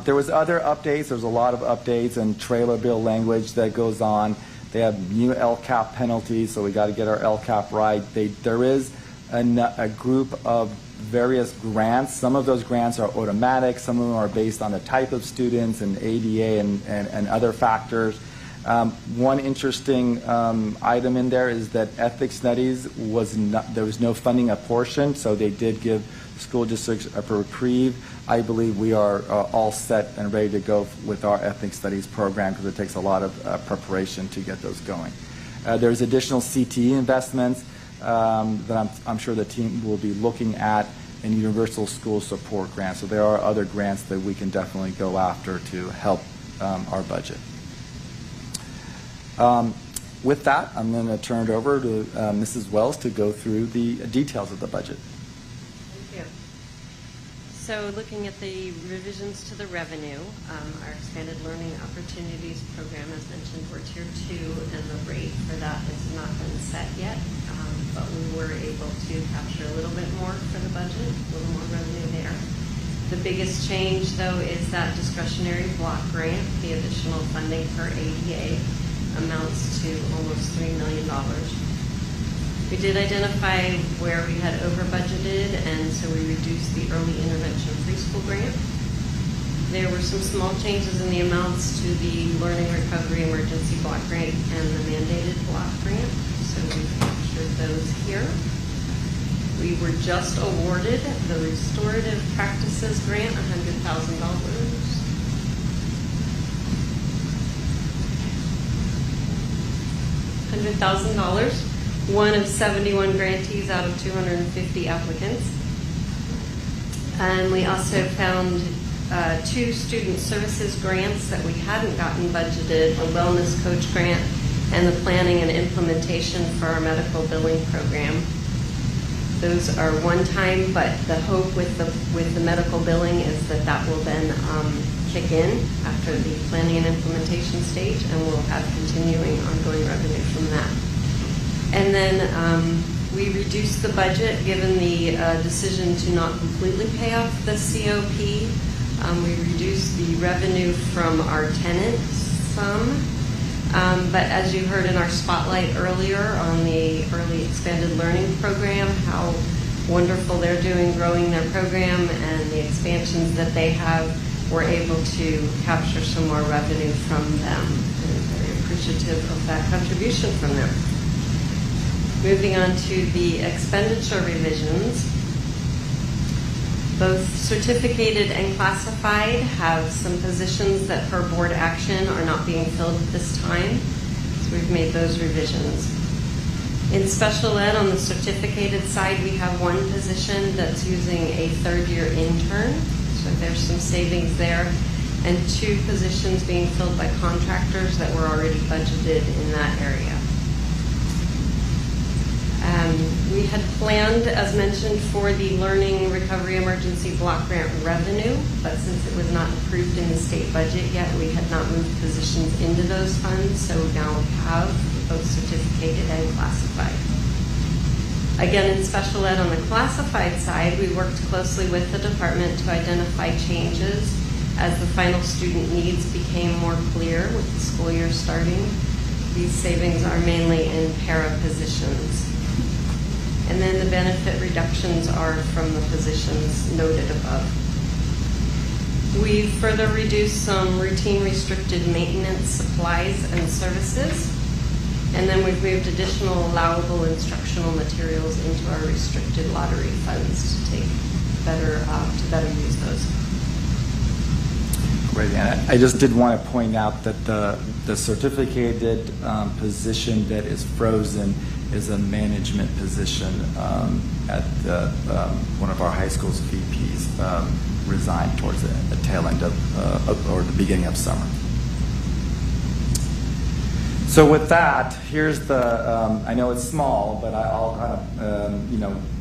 There was other updates. There's a lot of updates and trailer bill language that goes on. They have new LCAP penalties, so we got to get our LCAP right. There is a group of various grants. Some of those grants are automatic. Some of them are based on the type of students and ADA and other factors. One interesting item in there is that ethics studies there was no funding apportioned, so they did give school districts a reprieve. I believe we are all set and ready to go with our ethnic studies program because it takes a lot of preparation to get those going. There's additional CTE investments that I'm sure the team will be looking at in universal school support grants. So there are other grants that we can definitely go after to help our budget. With that, I'm going to turn it over to Mrs. Wells to go through the details of the budget. So looking at the revisions to the revenue, our expanded learning opportunities program, as mentioned, we're tier 2, and the rate for that has not been set yet, but we were able to capture a little bit more for the budget, a little more revenue there. The biggest change, though, is that discretionary block grant. The additional funding for ADA amounts to almost $3 million. We did identify where we had over budgeted, and so we reduced the early intervention preschool grant. There were some small changes in the amounts to the learning recovery emergency block grant and the mandated block grant, so we've captured those here. We were just awarded the restorative practices grant, $100,000. $100,000. One of 71 grantees out of 250 applicants. And we also found 2 student services grants that we hadn't gotten budgeted, a wellness coach grant and the planning and implementation for our medical billing program. Those are one-time, but the hope with the medical billing is that will then kick in after the planning and implementation stage, and we'll have continuing ongoing revenue from that. And then we reduced the budget given the decision to not completely pay off the COP. We reduced the revenue from our tenants some. But as you heard in our spotlight earlier on the early expanded learning program, how wonderful they're doing growing their program and the expansions that they have, we're able to capture some more revenue from them. And very appreciative of that contribution from them. Moving on to the expenditure revisions. Both certificated and classified have some positions that per board action are not being filled at this time. So we've made those revisions. In special ed, on the certificated side, we have one position that's using a third-year intern, so there's some savings there, and 2 positions being filled by contractors that were already budgeted in that area. We had planned, as mentioned, for the Learning Recovery Emergency Block Grant revenue, but since it was not approved in the state budget yet, we had not moved positions into those funds, so now we have both certificated and classified. Again, in special ed on the classified side, we worked closely with the department to identify changes as the final student needs became more clear with the school year starting. These savings are mainly in para positions. And then the benefit reductions are from the positions noted above. We've further reduced some routine restricted maintenance supplies and services. And then we've moved additional allowable instructional materials into our restricted lottery funds to take better use those. Great, and I just did want to point out that the certificated position that is frozen is a management position at one of our high school's VPs resigned towards the tail end of, or the beginning of summer. So with that, here's the, I know it's small, but I'll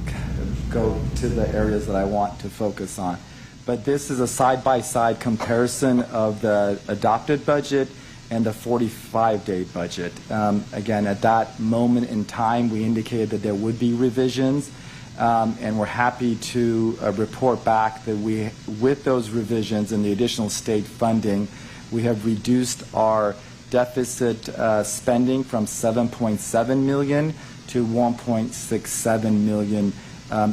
kind of, go to the areas that I want to focus on. But this is a side-by-side comparison of the adopted budget and the 45-day budget. Again, at that moment in time, we indicated that there would be revisions, and we're happy to report back that with those revisions and the additional state funding, we have reduced our deficit spending from $7.7 million to $1.67 million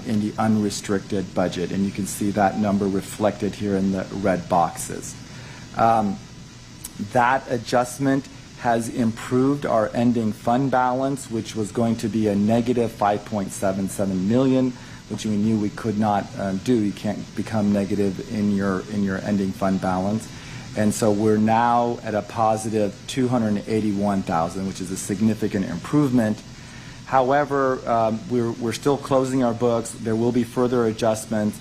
in the unrestricted budget, and you can see that number reflected here in the red boxes. That adjustment has improved our ending fund balance, which was going to be a negative $5.77 million, which we knew we could not do. You can't become negative in your ending fund balance. And so we're now at a positive $281,000, which is a significant improvement. However, we're still closing our books. There will be further adjustments.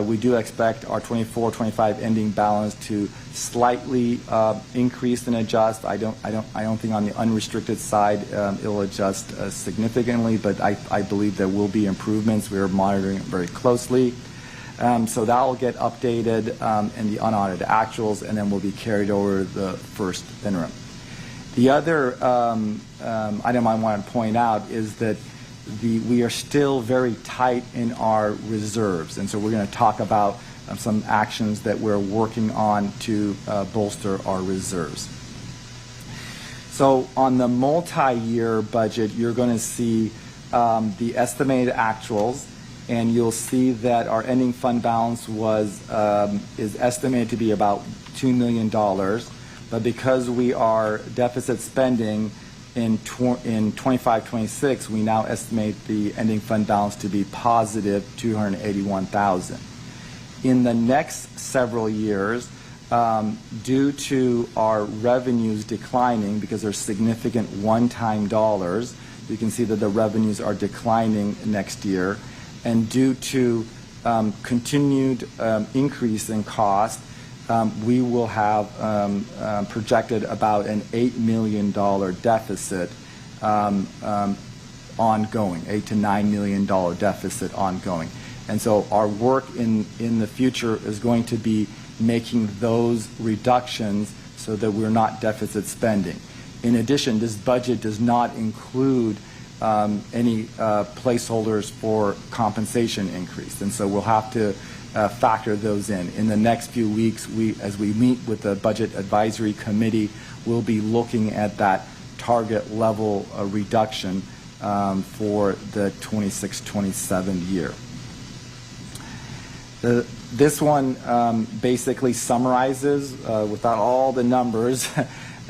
We do expect our 24-25 ending balance to slightly increase and adjust. I don't think on the unrestricted side it'll adjust significantly, but I believe there will be improvements. We are monitoring it very closely. So that will get updated in the unaudited actuals, and then will be carried over the first interim. The other item I want to point out is that we are still very tight in our reserves, and so we're going to talk about some actions that we're working on to bolster our reserves. So on the multi-year budget, you're going to see the estimated actuals, and you'll see that our ending fund balance is estimated to be about $2 million, but because we are deficit spending in 25-26, we now estimate the ending fund balance to be positive $281,000. In the next several years, due to our revenues declining, because there's significant one-time dollars, you can see that the revenues are declining next year, and due to continued increase in cost, we will have projected about an $8 million deficit ongoing, $8 to $9 million deficit ongoing. And so our work in the future is going to be making those reductions so that we're not deficit spending. In addition, this budget does not include any placeholders for compensation increase, and so we'll have to factor those in. In the next few weeks, as we meet with the Budget Advisory Committee, we'll be looking at that target level reduction for the 26-27 year. This one basically summarizes, without all the numbers,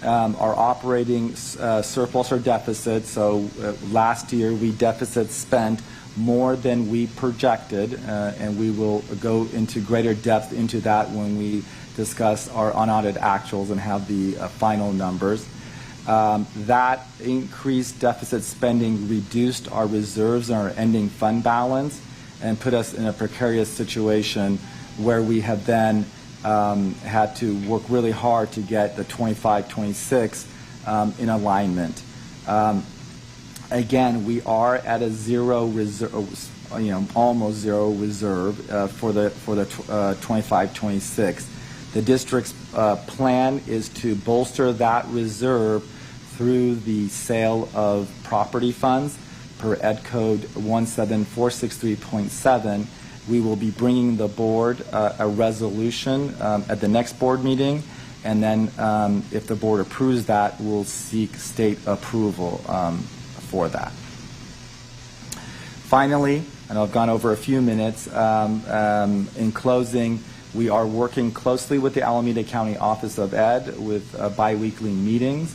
our operating surplus or deficit. So last year we deficit spent more than we projected, and we will go into greater depth into that when we discuss our unaudited actuals and have the final numbers. That increased deficit spending reduced our reserves and our ending fund balance and put us in a precarious situation where we have then had to work really hard to get the 25-26 in alignment. Again, we are at a zero reserve, almost zero reserve for the 25-26. The district's plan is to bolster that reserve through the sale of property funds per Ed Code 17463.7. We will be bringing the board a resolution at the next board meeting, and then if the board approves that, we'll seek state approval for that. Finally, and I've gone over a few minutes, in closing, we are working closely with the Alameda County Office of Ed with biweekly meetings.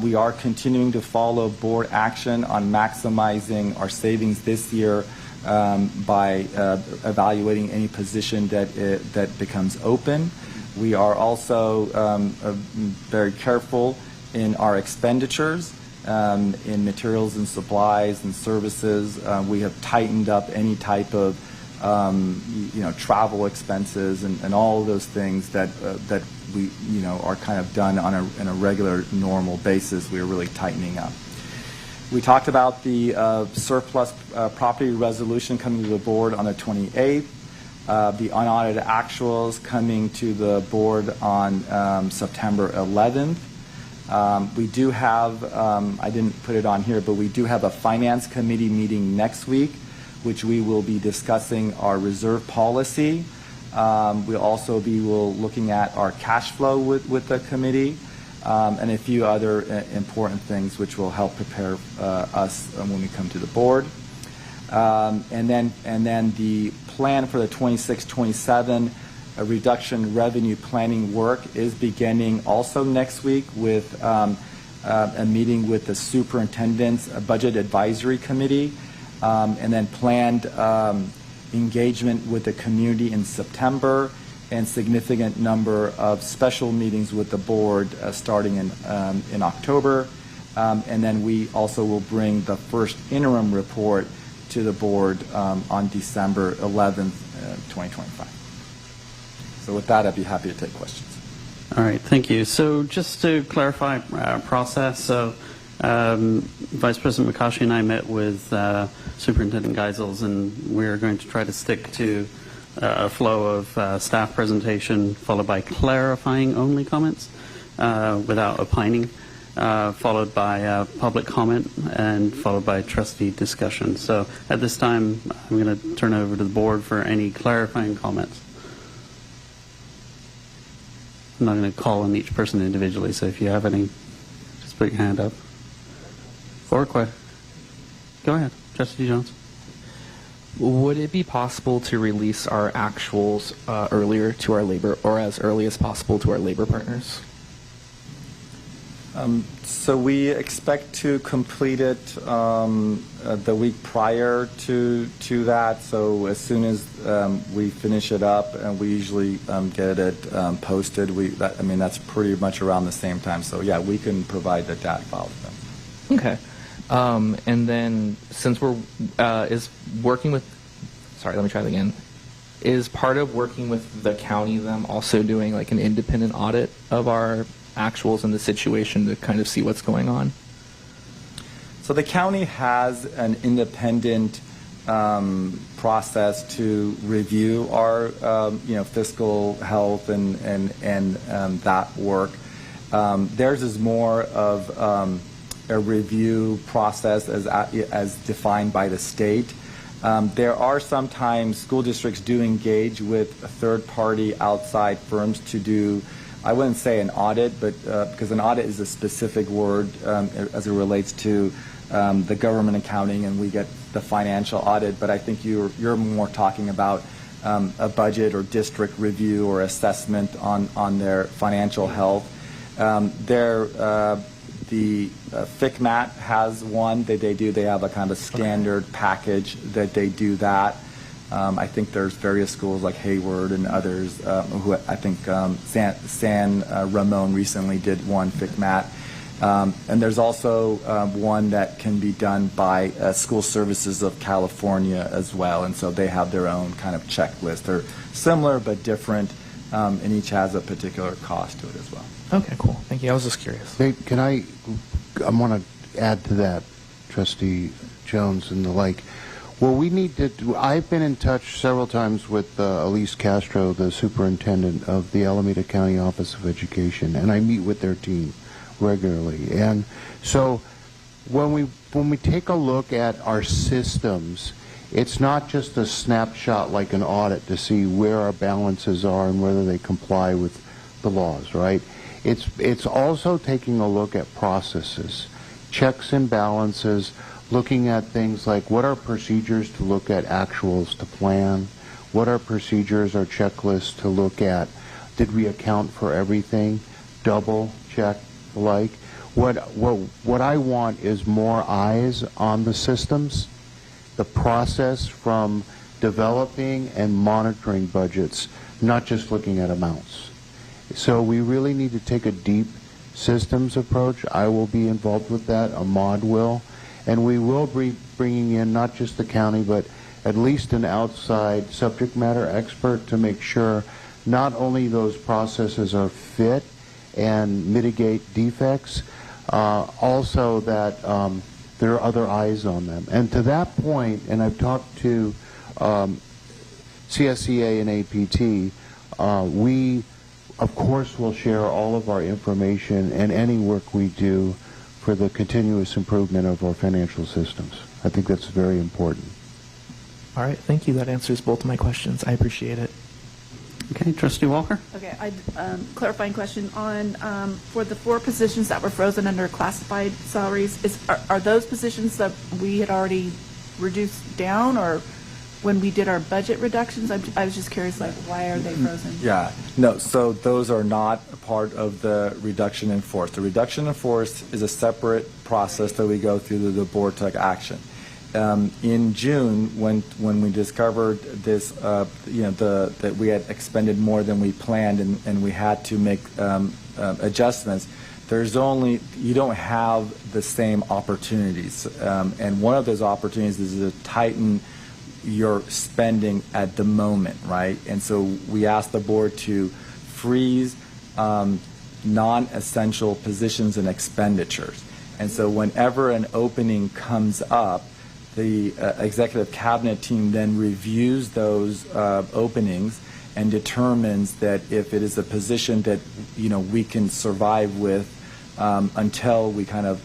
We are continuing to follow board action on maximizing our savings this year by evaluating any position that becomes open. We are also very careful in our expenditures in materials and supplies and services. We have tightened up any type of travel expenses and all of those things that we are kind of done on a regular normal basis. We are really tightening up. We talked about the surplus property resolution coming to the board on the 28th. The unaudited actuals coming to the board on September 11th. We do have, I didn't put it on here, but we do have a finance committee meeting next week, which we will be discussing our reserve policy. We'll also be looking at our cash flow with the committee and a few other important things which will help prepare us when we come to the board. And then the plan for the 26-27 reduction revenue planning work is beginning also next week with a meeting with the superintendent's budget advisory committee, and then planned engagement with the community in September, and significant number of special meetings with the board starting in October. And then we also will bring the first interim report to the board on December 11th, 2025. So with that, I'd be happy to take questions. All right, thank you. So just to clarify process, so Vice President McCaughey and I met with Superintendent Geisels, and we're going to try to stick to a flow of staff presentation followed by clarifying only comments without opining, followed by public comment, and followed by trustee discussion. So at this time, I'm going to turn it over to the board for any clarifying comments. I'm not going to call on each person individually, so if you have any, just put your hand up. Or question. Go ahead, Trustee Jones. Would it be possible to release our actuals earlier to our labor, or as early as possible to our labor partners? So we expect to complete it the week prior to that. So as soon as we finish it up, and we usually get it posted, that's pretty much around the same time. So yeah, we can provide the data file to them. Okay. And then since we're is working with, sorry, let me try that again. Is part of working with the county them also doing like an independent audit of our actuals in the situation to kind of see what's going on? So the county has an independent process to review our fiscal health and that work. Theirs is more of a review process as defined by the state. There are sometimes school districts do engage with third-party outside firms to do, I wouldn't say an audit, but because an audit is a specific word as it relates to the government accounting, and we get the financial audit. But I think you're more talking about a budget or district review or assessment on their financial health. The FICMAT has one that they do. They have a kind of a standard package that they do that. I think there's various schools like Hayward and others who I think San Ramon recently did one FICMAT. And there's also one that can be done by School Services of California as well, and so they have their own kind of checklist. They're similar but different, and each has a particular cost to it as well. Okay, cool. Thank you. I was just curious. Hey, I want to add to that, Trustee Jones and the like. Well, we need to, I've been in touch several times with Elise Castro, the superintendent of the Alameda County Office of Education, and I meet with their team regularly. And so when we take a look at our systems, it's not just a snapshot like an audit to see where our balances are and whether they comply with the laws, right? It's also taking a look at processes, checks and balances, looking at things like what are procedures to look at actuals to plan, what are procedures or checklists to look at, did we account for everything, double check, like. What I want is more eyes on the systems, the process from developing and monitoring budgets, not just looking at amounts. So we really need to take a deep systems approach. I will be involved with that, Ahmad will, and we will be bringing in not just the county, but at least an outside subject matter expert to make sure not only those processes are fit and mitigate defects, also that there are other eyes on them. And to that point, and I've talked to CSEA and APT, we of course will share all of our information and any work we do for the continuous improvement of our financial systems. I think that's very important. All right, thank you. That answers both of my questions. I appreciate it. Okay, Trustee Walker? Okay, clarifying question on, for the 4 positions that were frozen under classified salaries, are those positions that we had already reduced down, or when we did our budget reductions? I was just curious, like, why are they frozen? Yeah, no, so those are not a part of the reduction in force. The reduction in force is a separate process that we go through that the board took action. In June, when we discovered this, that we had expended more than we planned and we had to make adjustments, you don't have the same opportunities. And one of those opportunities is to tighten your spending at the moment, right? And so we asked the board to freeze non-essential positions and expenditures. And so whenever an opening comes up, the executive cabinet team then reviews those openings and determines that if it is a position that we can survive with until we kind of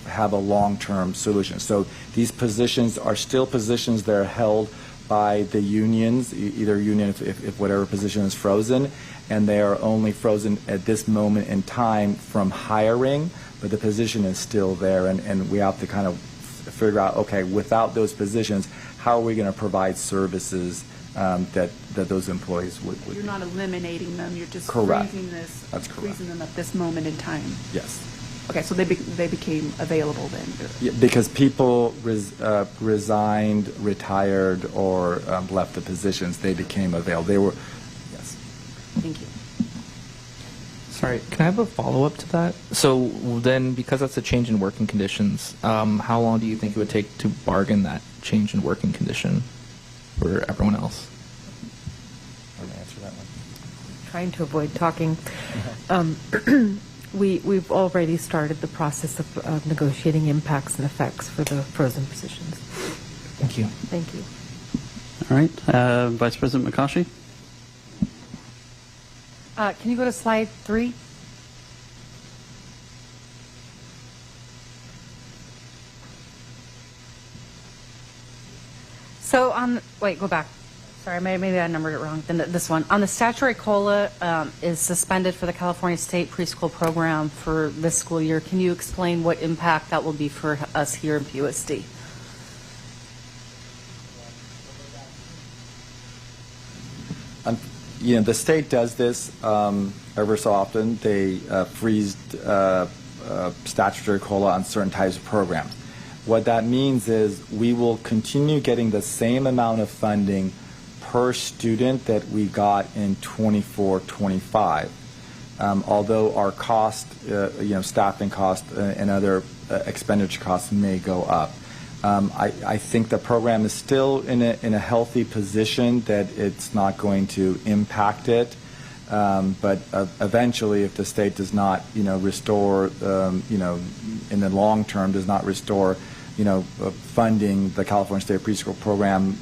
have a long-term solution. So these positions are still positions that are held by the unions, either union if whatever position is frozen, and they are only frozen at this moment in time from hiring, but the position is still there, and we have to kind of figure out, okay, without those positions, how are we going to provide services that those employees would You're not eliminating them, you're just Correct. freezing this, That's correct. freezing them at this moment in time. Yes. Okay, so they became available then? Yeah, because people resigned, retired, or left the positions, they became available. They were, yes. Thank you. Sorry, can I have a follow-up to that? So then, because that's a change in working conditions, how long do you think it would take to bargain that change in working condition for everyone else? I'm going to answer that one. Trying to avoid talking. We've already started the process of negotiating impacts and effects for the frozen positions. Thank you. Thank you. All right, Vice President McCaughey? Can you go to slide 3? So go back. Sorry, maybe I numbered it wrong. Then this one. On the statutory COLA is suspended for the California State Preschool Program for this school year. Can you explain what impact that will be for us here in PUSD? The state does this ever so often. They freeze statutory COLA on certain types of programs. What that means is we will continue getting the same amount of funding per student that we got in 24-25. although our cost, staffing cost and other expenditure costs may go up. I think the program is still in a healthy position that it's not going to impact it. But eventually, if the state does not, restore, in the long term, does not restore, funding the California State Preschool Program,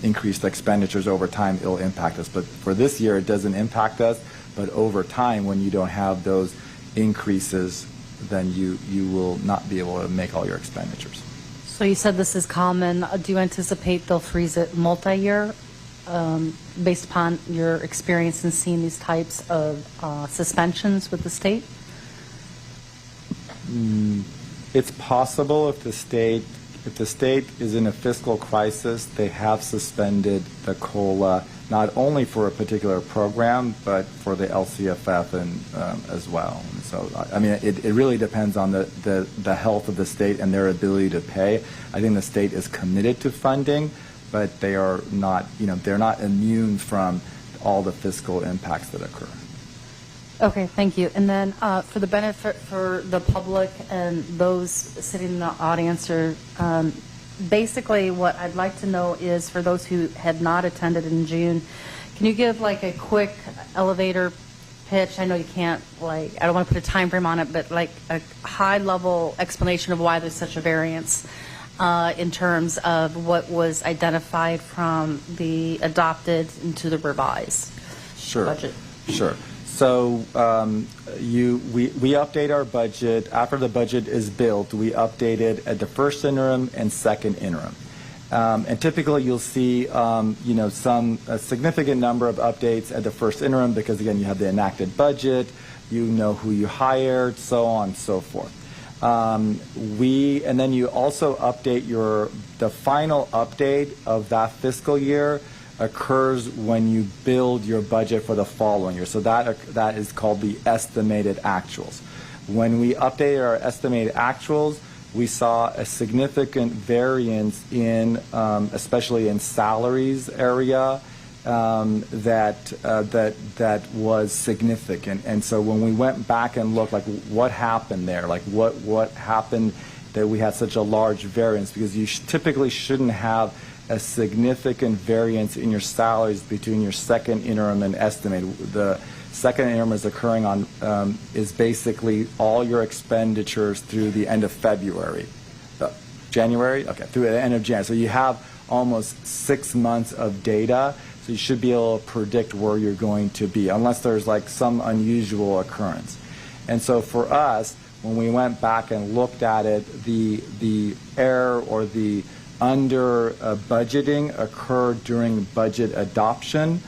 increased expenditures over time, it'll impact us. But for this year, it doesn't impact us. But over time, when you don't have those increases, then you will not be able to make all your expenditures. So you said this is common. Do you anticipate they'll freeze it multi-year based upon your experience in seeing these types of suspensions with the state? It's possible if the state is in a fiscal crisis, they have suspended the COLA not only for a particular program, but for the LCFF and as well. And so, I mean, it really depends on the health of the state and their ability to pay. I think the state is committed to funding, but they are not, they're not immune from all the fiscal impacts that occur. Okay, thank you. And then for the benefit for the public and those sitting in the audience, or basically what I'd like to know is, for those who had not attended in June, can you give like a quick elevator pitch? I know you can't, I don't want to put a time frame on it, but like a high-level explanation of why there's such a variance in terms of what was identified from the adopted into the revised budget. Sure. So we update our budget. After the budget is built, we update it at the first interim and second interim. And typically you'll see, a significant number of updates at the first interim because, again, you have the enacted budget, you know who you hired, so on and so forth. And then you also update the final update of that fiscal year occurs when you build your budget for the following year. So that is called the estimated actuals. When we updated our estimated actuals, we saw a significant variance in, especially in salaries area, that was significant. And so when we went back and looked, like, what happened there? Like, what happened that we had such a large variance? Because you typically shouldn't have a significant variance in your salaries between your second interim and estimated. The second interim is occurring on is basically all your expenditures through the end of February. January? Okay, through the end of January. So you have almost 6 months of data, so you should be able to predict where you're going to be, unless there's like some unusual occurrence. And so for us, when we went back and looked at it, the error or the under budgeting occurred during budget adoption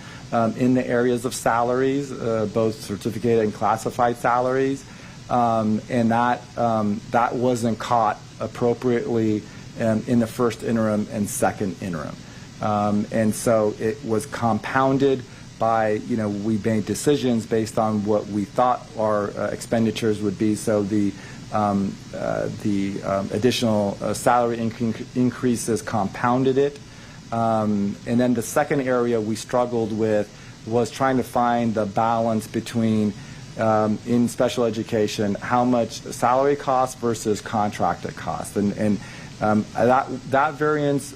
in the areas of salaries, both certificated and classified salaries, and that wasn't caught appropriately in the first interim and second interim. And so it was compounded by, we made decisions based on what we thought our expenditures would be. So the additional salary increases compounded it. And then the second area we struggled with was trying to find the balance between, in special education, how much salary cost versus contracted cost. And that variance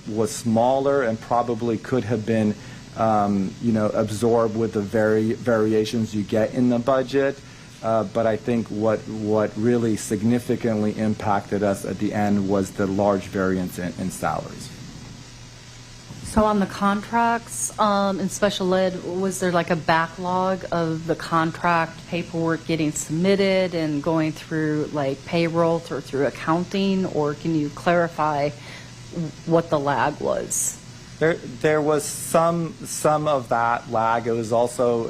was smaller and probably could have been, absorbed with the variations you get in the budget. But I think what really significantly impacted us at the end was the large variance in salaries. So on the contracts in special ed, was there like a backlog of the contract paperwork getting submitted and going through like payroll or through accounting, or can you clarify what the lag was? There was some of that lag. It was also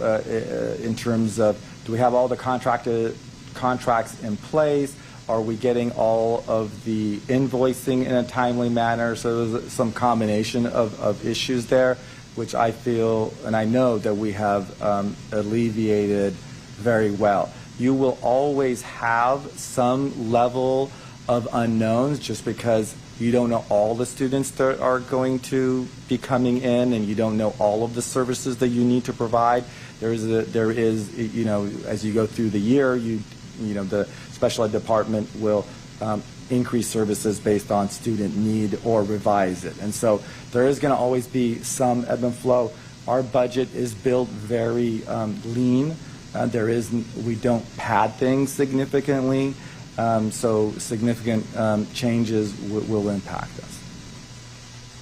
in terms of, do we have all the contracts in place? Are we getting all of the invoicing in a timely manner? So there was some combination of issues there, which I feel and I know that we have alleviated very well. You will always have some level of unknowns just because you don't know all the students that are going to be coming in, and you don't know all of the services that you need to provide. there is, as you go through the year, the special ed department will increase services based on student need or revise it. And so there is going to always be some ebb and flow. Our budget is built very lean. We don't pad things significantly, so significant changes will impact us.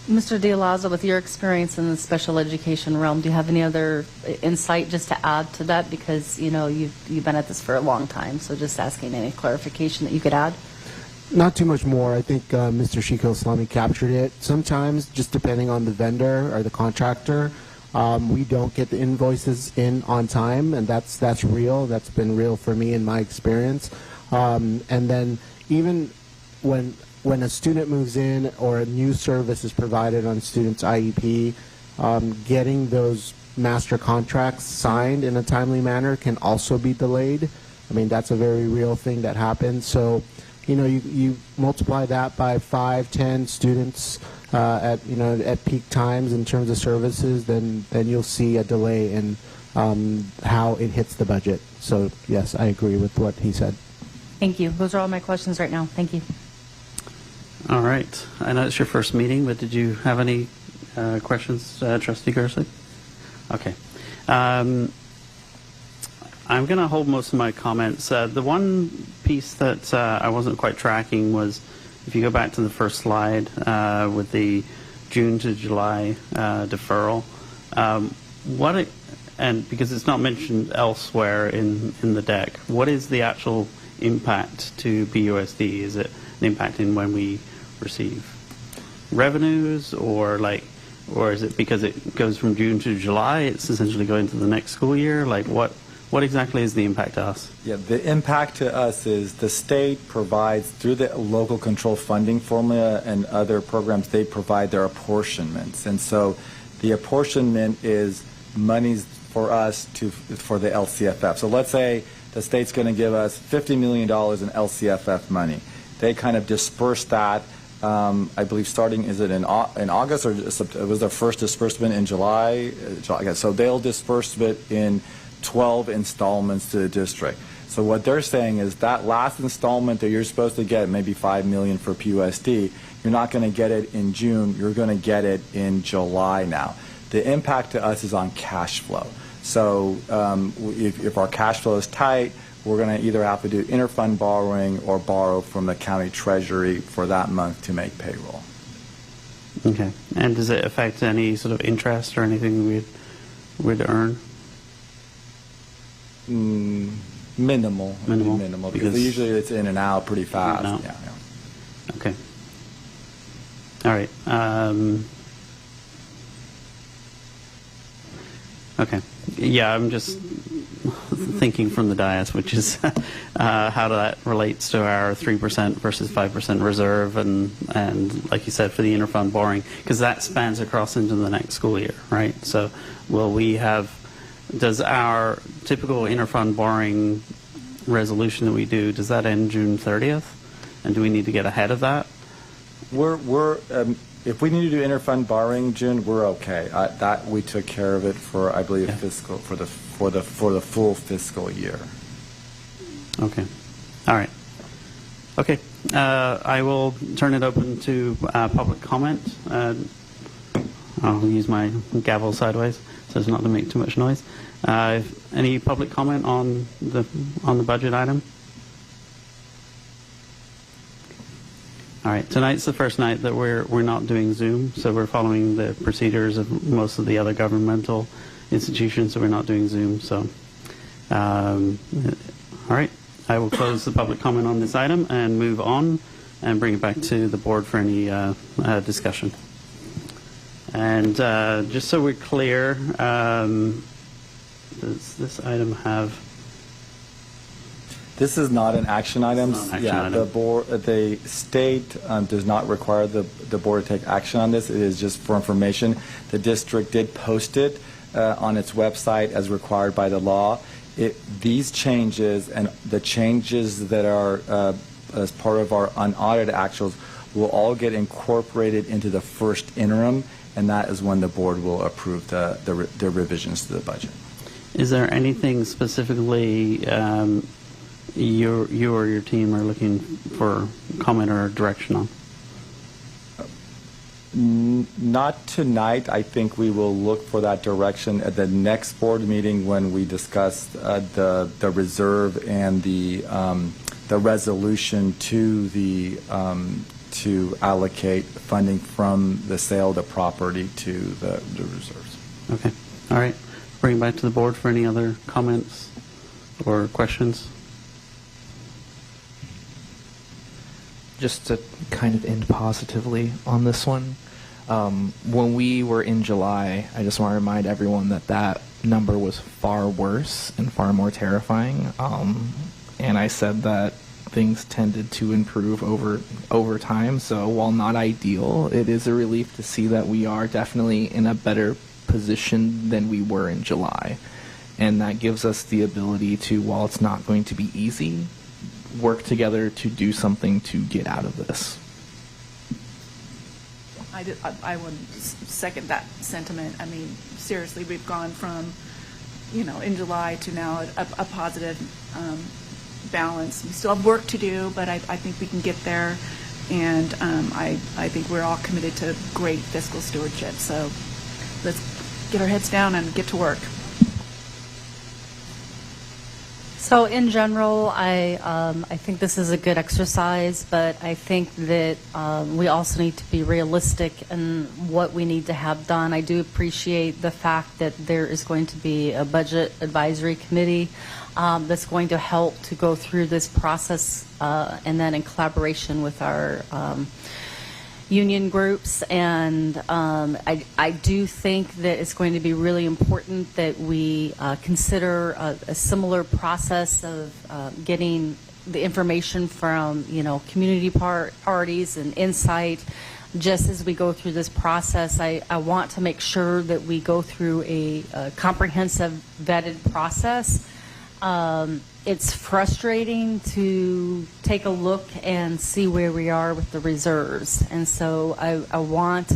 Mr. De Laza, with your experience in the special education realm, do you have any other insight just to add to that? Because, you've been at this for a long time, so just asking any clarification that you could add. Not too much more. I think Mr. Shiko Islami captured it. Sometimes, just depending on the vendor or the contractor, we don't get the invoices in on time, and that's real. That's been real for me in my experience. And then even when a student moves in or a new service is provided on a student's IEP, getting those master contracts signed in a timely manner can also be delayed. I mean, that's a very real thing that happens. So, you multiply that by 5, 10 students at peak times in terms of services, then you'll see a delay in how it hits the budget. So, yes, I agree with what he said. Thank you. Those are all my questions right now. Thank you. All right. I know it's your first meeting, but did you have any questions, Trustee Gersley? Okay. I'm going to hold most of my comments. The one piece that I wasn't quite tracking was, if you go back to the first slide with the June to July deferral, and because it's not mentioned elsewhere in the deck, what is the actual impact to BUSD? Is it an impact in when we receive revenues, or is it because it goes from June to July, it's essentially going to the next school year? What exactly is the impact to us? Yeah, the impact to us is the state provides, through the local control funding formula and other programs, they provide their apportionments. And so the apportionment is monies for us for the LCFF. So let's say the state's going to give us $50 million in LCFF money. They kind of disperse that, I believe, starting, is it in August, or it was their first disbursement in July? So they'll disperse it in 12 installments to the district. So what they're saying is that last installment that you're supposed to get, maybe $5 million for PUSD, you're not going to get it in June, you're going to get it in July now. The impact to us is on cash flow. So if our cash flow is tight, we're going to either have to do interfund borrowing or borrow from the county treasury for that month to make payroll. Okay. And does it affect any sort of interest or anything we'd earn? Minimal. Because usually it's in and out pretty fast. Yeah. Okay. All right. Okay. Yeah, I'm just thinking from the dais, which is how that relates to our 3% versus 5% reserve, and like you said, for the interfund borrowing, because that spans across into the next school year, right? So does our typical interfund borrowing resolution that we do, does that end June 30th? And do we need to get ahead of that? If we need to do interfund borrowing, June, we're okay. That we took care of it for, I believe, fiscal for the full fiscal year. Okay. All right. Okay. I will turn it open to public comment. I'll use my gavel sideways so as not to make too much noise. Any public comment on the budget item? All right. Tonight's the first night that we're not doing Zoom, so we're following the procedures of most of the other governmental institutions, so we're not doing Zoom. So, all right. I will close the public comment on this item and move on and bring it back to the board for any discussion. And just so we're clear, does this item have? This is not an action item. Item. The state does not require the board to take action on this. It is just for information. The district did post it on its website as required by the law. These changes and the changes that are as part of our unaudited actuals will all get incorporated into the first interim, and that is when the board will approve the revisions to the budget. Is there anything specifically you or your team are looking for comment or direction on? Not tonight. I think we will look for that direction at the next board meeting when we discuss the reserve and the resolution to to allocate funding from the sale of the property to the reserves. Okay. All right. Bring it back to the board for any other comments or questions. Just to kind of end positively on this one, when we were in July, I just want to remind everyone that that number was far worse and far more terrifying. And I said that things tended to improve over time. So while not ideal, it is a relief to see that we are definitely in a better position than we were in July. And that gives us the ability to, while it's not going to be easy, work together to do something to get out of this. I would second that sentiment. I mean, seriously, we've gone from, in July to now a positive balance. We still have work to do, but I think we can get there. And I think we're all committed to great fiscal stewardship. So let's get our heads down and get to work. So in general, I think this is a good exercise, but I think that we also need to be realistic in what we need to have done. I do appreciate the fact that there is going to be a budget advisory committee that's going to help to go through this process, and then in collaboration with our union groups, and I do think that it's going to be really important that we consider a similar process of getting the information from community parties and insight. Just as we go through this process, I want to make sure that we go through a comprehensive vetted process. It's frustrating to take a look and see where we are with the reserves. And so I want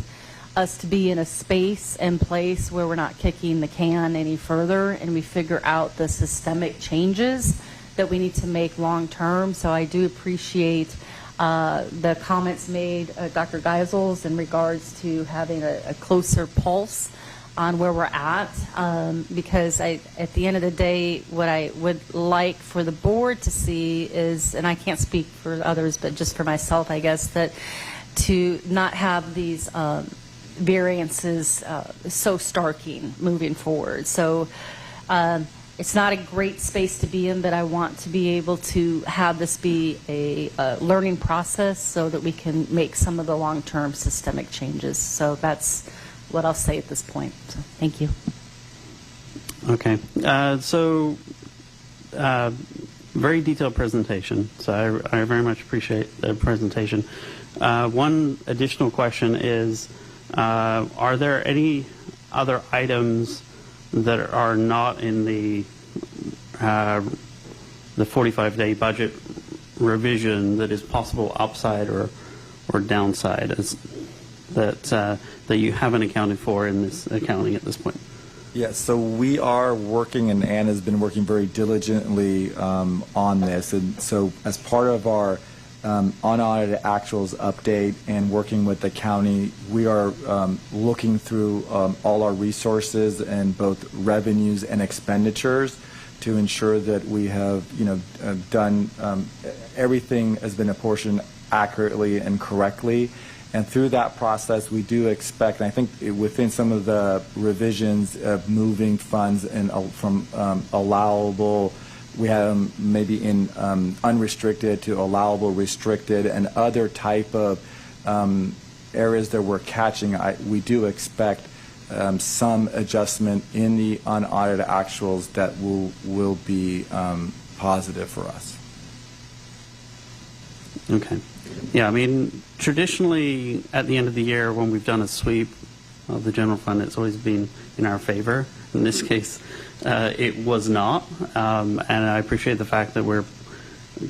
us to be in a space and place where we're not kicking the can any further and we figure out the systemic changes that we need to make long term. So I do appreciate the comments made, Dr. Geisels, in regards to having a closer pulse on where we're at, because at the end of the day, what I would like for the board to see is, and I can't speak for others, but just for myself, I guess, that to not have these variances so starking moving forward. So it's not a great space to be in, but I want to be able to have this be a learning process so that we can make some of the long-term systemic changes. So that's what I'll say at this point. So, thank you. Okay. Very detailed presentation. So I very much appreciate the presentation. One additional question is, are there any other items that are not in the 45-day budget revision that is possible upside or downside that you haven't accounted for in this accounting at this point? Yes, so we are working, and Ann has been working very diligently on this. And so as part of our unaudited actuals update and working with the county, we are looking through all our resources and both revenues and expenditures to ensure that we have, done everything has been apportioned accurately and correctly. And through that process, we do expect, and I think within some of the revisions of moving funds and from allowable, we have them maybe in unrestricted to allowable, restricted, and other type of areas that we're catching. We do expect some adjustment in the unaudited actuals that will be positive for us. Okay. Yeah, I mean, traditionally at the end of the year when we've done a sweep of the general fund, it's always been in our favor. In this case, it was not, and I appreciate the fact that we're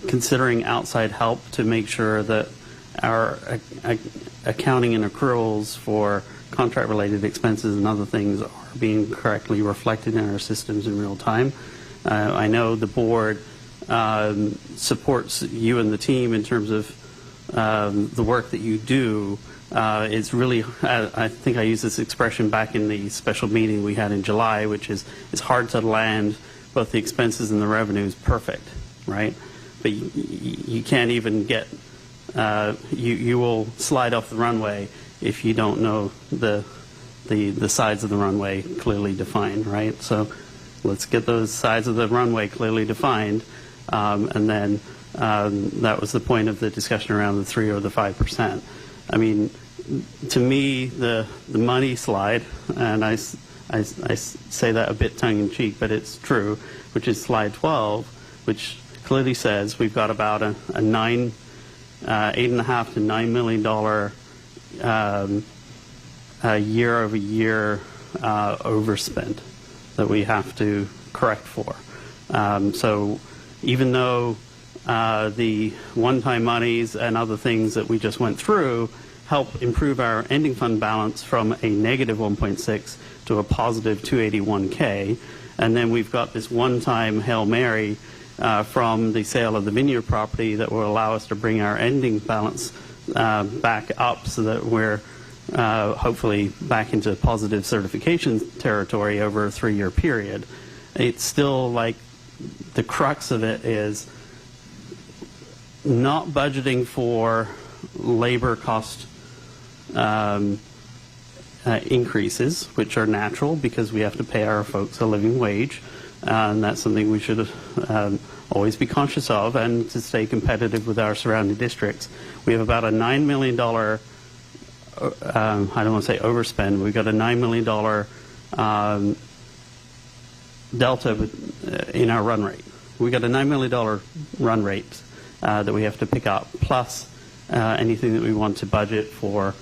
considering outside help to make sure that our accounting and accruals for contract-related expenses and other things are being correctly reflected in our systems in real time. I know the board supports you and the team in terms of the work that you do. It's really, I think I used this expression back in the special meeting we had in July, which is it's hard to land both the expenses and the revenues perfect, right? But you can't even get, you will slide off the runway if you don't know the sides of the runway clearly defined, right? So let's get those sides of the runway clearly defined, and then that was the point of the discussion around the 3 or the 5%. I mean, to me, the money slide, and I say that a bit tongue-in-cheek, but it's true, which is slide 12, which clearly says we've got about a $8.5 to $9 million year-over-year overspend that we have to correct for. So even though the one-time monies and other things that we just went through help improve our ending fund balance from a negative 1.6 to a positive 281K, and then we've got this one-time Hail Mary from the sale of the vineyard property that will allow us to bring our ending balance back up so that we're hopefully back into positive certification territory over a 3-year period. It's still like the crux of it is not budgeting for labor cost increases, which are natural because we have to pay our folks a living wage, and that's something we should always be conscious of, and to stay competitive with our surrounding districts. We have about a $9 million, I don't want to say overspend, we've got a $9 million delta in our run rate. We've got a $9 million run rate that we have to pick up, plus anything that we want to budget for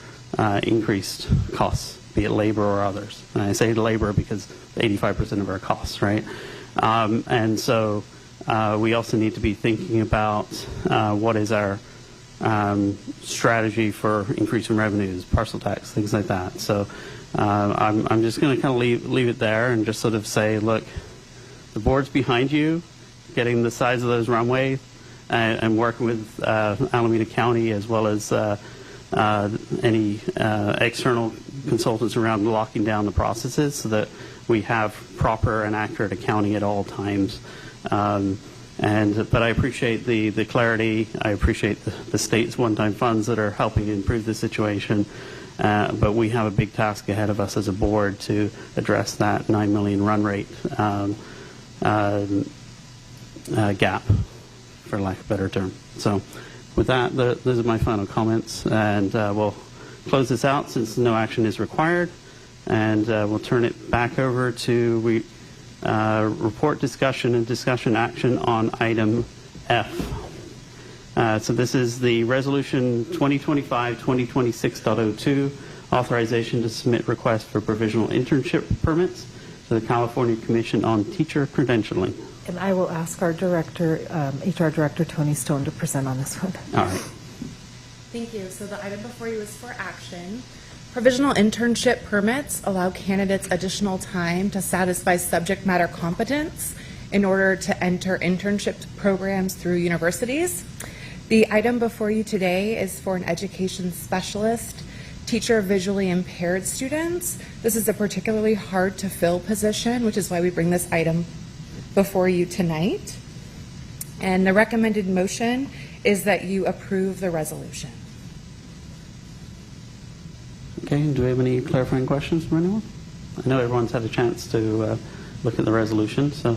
increased costs, be it labor or others. And I say labor because 85% of our costs, right? And so we also need to be thinking about what is our strategy for increasing revenues, parcel tax, things like that. So I'm just going to kind of leave it there and just sort of say, look, the board's behind you, getting the size of those runways, and working with Alameda County as well as any external consultants around locking down the processes so that we have proper and accurate accounting at all times. But I appreciate the clarity. I appreciate the state's one-time funds that are helping improve the situation. But we have a big task ahead of us as a board to address that $9 million run rate gap, for lack of a better term. So with that, those are my final comments, and we'll close this out since no action is required, and we'll turn it back over to report discussion and discussion action on item F. So this is the resolution 2025-2026.02, authorization to submit requests for provisional internship permits to the California Commission on Teacher Credentialing. And I will ask our director, HR Director Tony Stone, to present on this one. All right. Thank you. So the item before you is for action. Provisional internship permits allow candidates additional time to satisfy subject matter competence in order to enter internship programs through universities. The item before you today is for an education specialist, teacher of visually impaired students. This is a particularly hard to fill position, which is why we bring this item before you tonight. And the recommended motion is that you approve the resolution. Okay, do we have any clarifying questions from anyone? I know everyone's had a chance to look at the resolution, so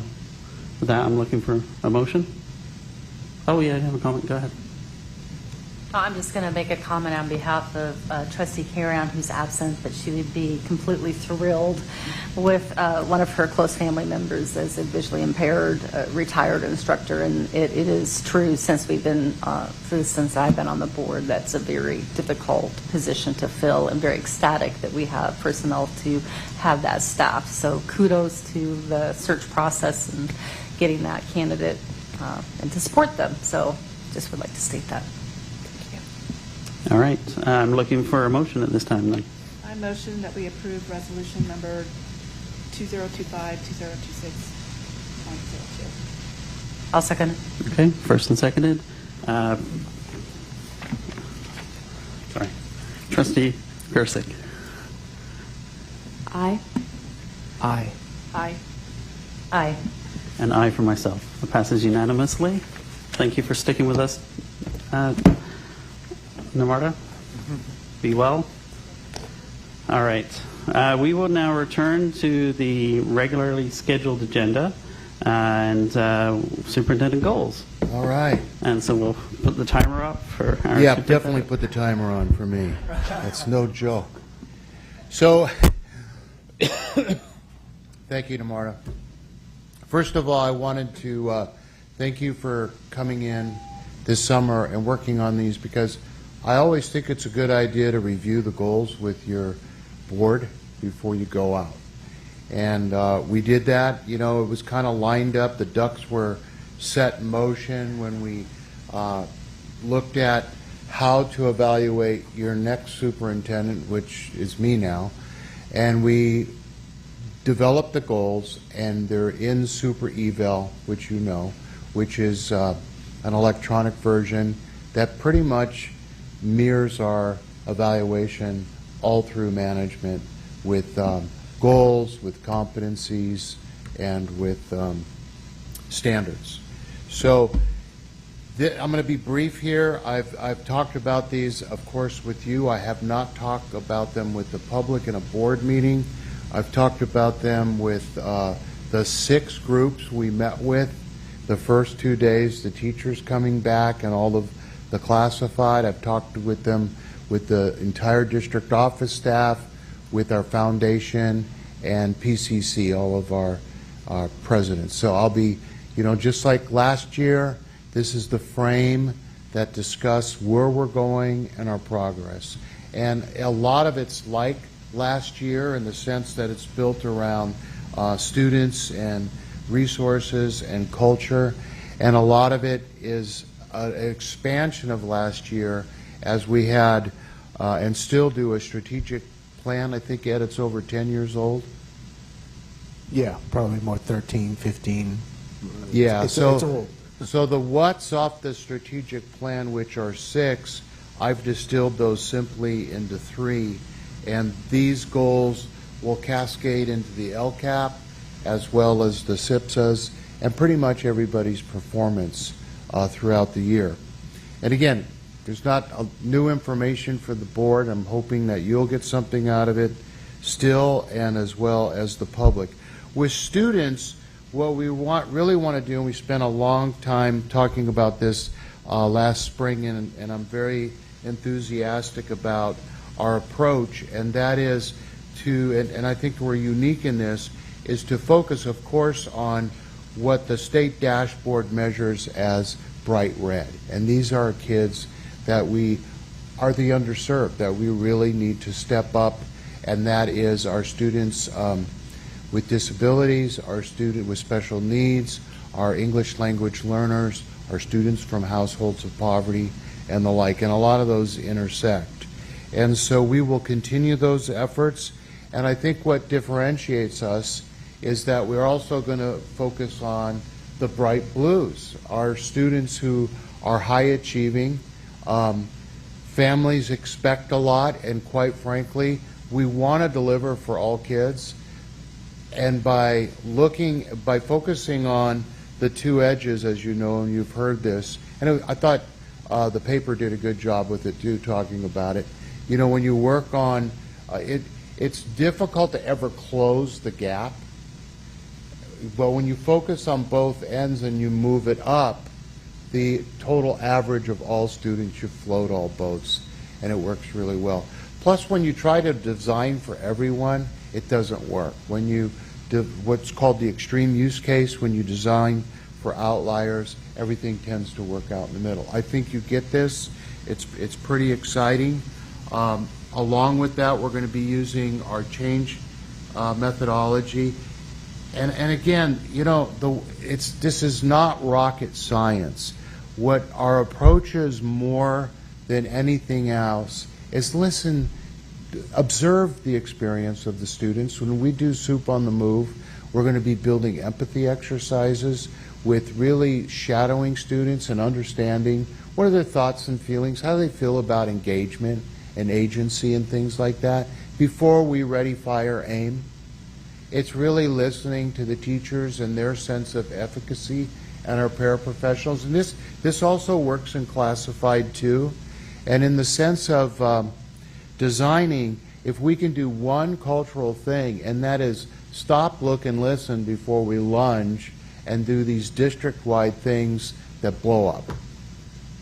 with that, I'm looking for a motion. Oh, yeah, I have a comment. Go ahead. I'm just going to make a comment on behalf of Trustee Carrion, who's absent, but she would be completely thrilled with one of her close family members as a visually impaired retired instructor. And it is true since we've been, since I've been on the board, that's a very difficult position to fill, and very ecstatic that we have personnel to have that staff. So kudos to the search process and getting that candidate and to support them. So just would like to state that. All right. I'm looking for a motion at this time then. I I motion that we approve resolution number 2025-2026.02. I'll second it. Okay, first and seconded. Sorry. Trustee Gersick. Aye. Aye. Aye. Aye. And aye for myself. It passes unanimously. Thank you for sticking with us. Namarta, be well. All right. We will now return to the regularly scheduled agenda and superintendent goals. All right. And so we'll put the timer up for our Yeah, superintendent. definitely put the timer on for me. That's no joke. So, thank you, Namarta. First of all, I wanted to thank you for coming in this summer and working on these, because I always think it's a good idea to review the goals with your board before you go out. And we did that. You know, it was kind of lined up. The ducks were set in motion when we looked at how to evaluate your next superintendent, which is me now. And we developed the goals, and they're in Super Eval, which you know, which is an electronic version that pretty much mirrors our evaluation all through management, with goals, with competencies, and with standards. So I'm going to be brief here. I've talked about these, of course, with you. I have not talked about them with the public in a board meeting. I've talked about them with the 6 groups we met with the first 2 days, the teachers coming back and all of the classified. I've talked with them with the entire district office staff, with our foundation, and PCC, all of our presidents. So I'll be, you know, just like last year, this is the frame that discuss where we're going and our progress. And a lot of it's like last year in the sense that it's built around students and resources and culture, and a lot of it is an expansion of last year, as we had and still do a strategic plan. I think, Ed, it's over 10 years old. Yeah, probably more 13, 15. Yeah, it's so old. So the what's off the strategic plan, which are 6, I've distilled those simply into 3, and these goals will cascade into the LCAP as well as the SIPSAs and pretty much everybody's performance throughout the year. And again, there's not new information for the board. I'm hoping that you'll get something out of it still, and as well as the public. With students, what we really want to do, and we spent a long time talking about this last spring, and I'm very enthusiastic about our approach, and that is to, and I think we're unique in this, is to focus, of course, on what the state dashboard measures as bright red. And these are kids that we are the underserved, that we really need to step up, and that is our students with disabilities, our students with special needs, our English language learners, our students from households of poverty, and the like. And a lot of those intersect. And so we will continue those efforts. And I think what differentiates us is that we're also going to focus on the bright blues, our students who are high achieving. Families expect a lot, and quite frankly, we want to deliver for all kids. And by focusing on the 2 edges, as you know, and you've heard this, and I thought the paper did a good job with it too, talking about it. You know, when you work on it, it's difficult to ever close the gap. But when you focus on both ends and you move it up, the total average of all students, you float all boats, and it works really well. Plus, when you try to design for everyone, it doesn't work. When you do what's called the extreme use case, when you design for outliers, everything tends to work out in the middle. I think you get this. It's pretty exciting. Along with that, we're going to be using our change methodology. And again, you know, this is not rocket science. What our approach is more than anything else is listen observe the experience of the students. When we do Soup on the Move, we're going to be building empathy exercises with really shadowing students and understanding what are their thoughts and feelings, how do they feel about engagement and agency and things like that before we ready, fire, aim. It's really listening to the teachers and their sense of efficacy and our paraprofessionals. And this also works in classified too. And in the sense of designing, if we can do one cultural thing, and that is stop, look, and listen before we lunge and do these district-wide things that blow up.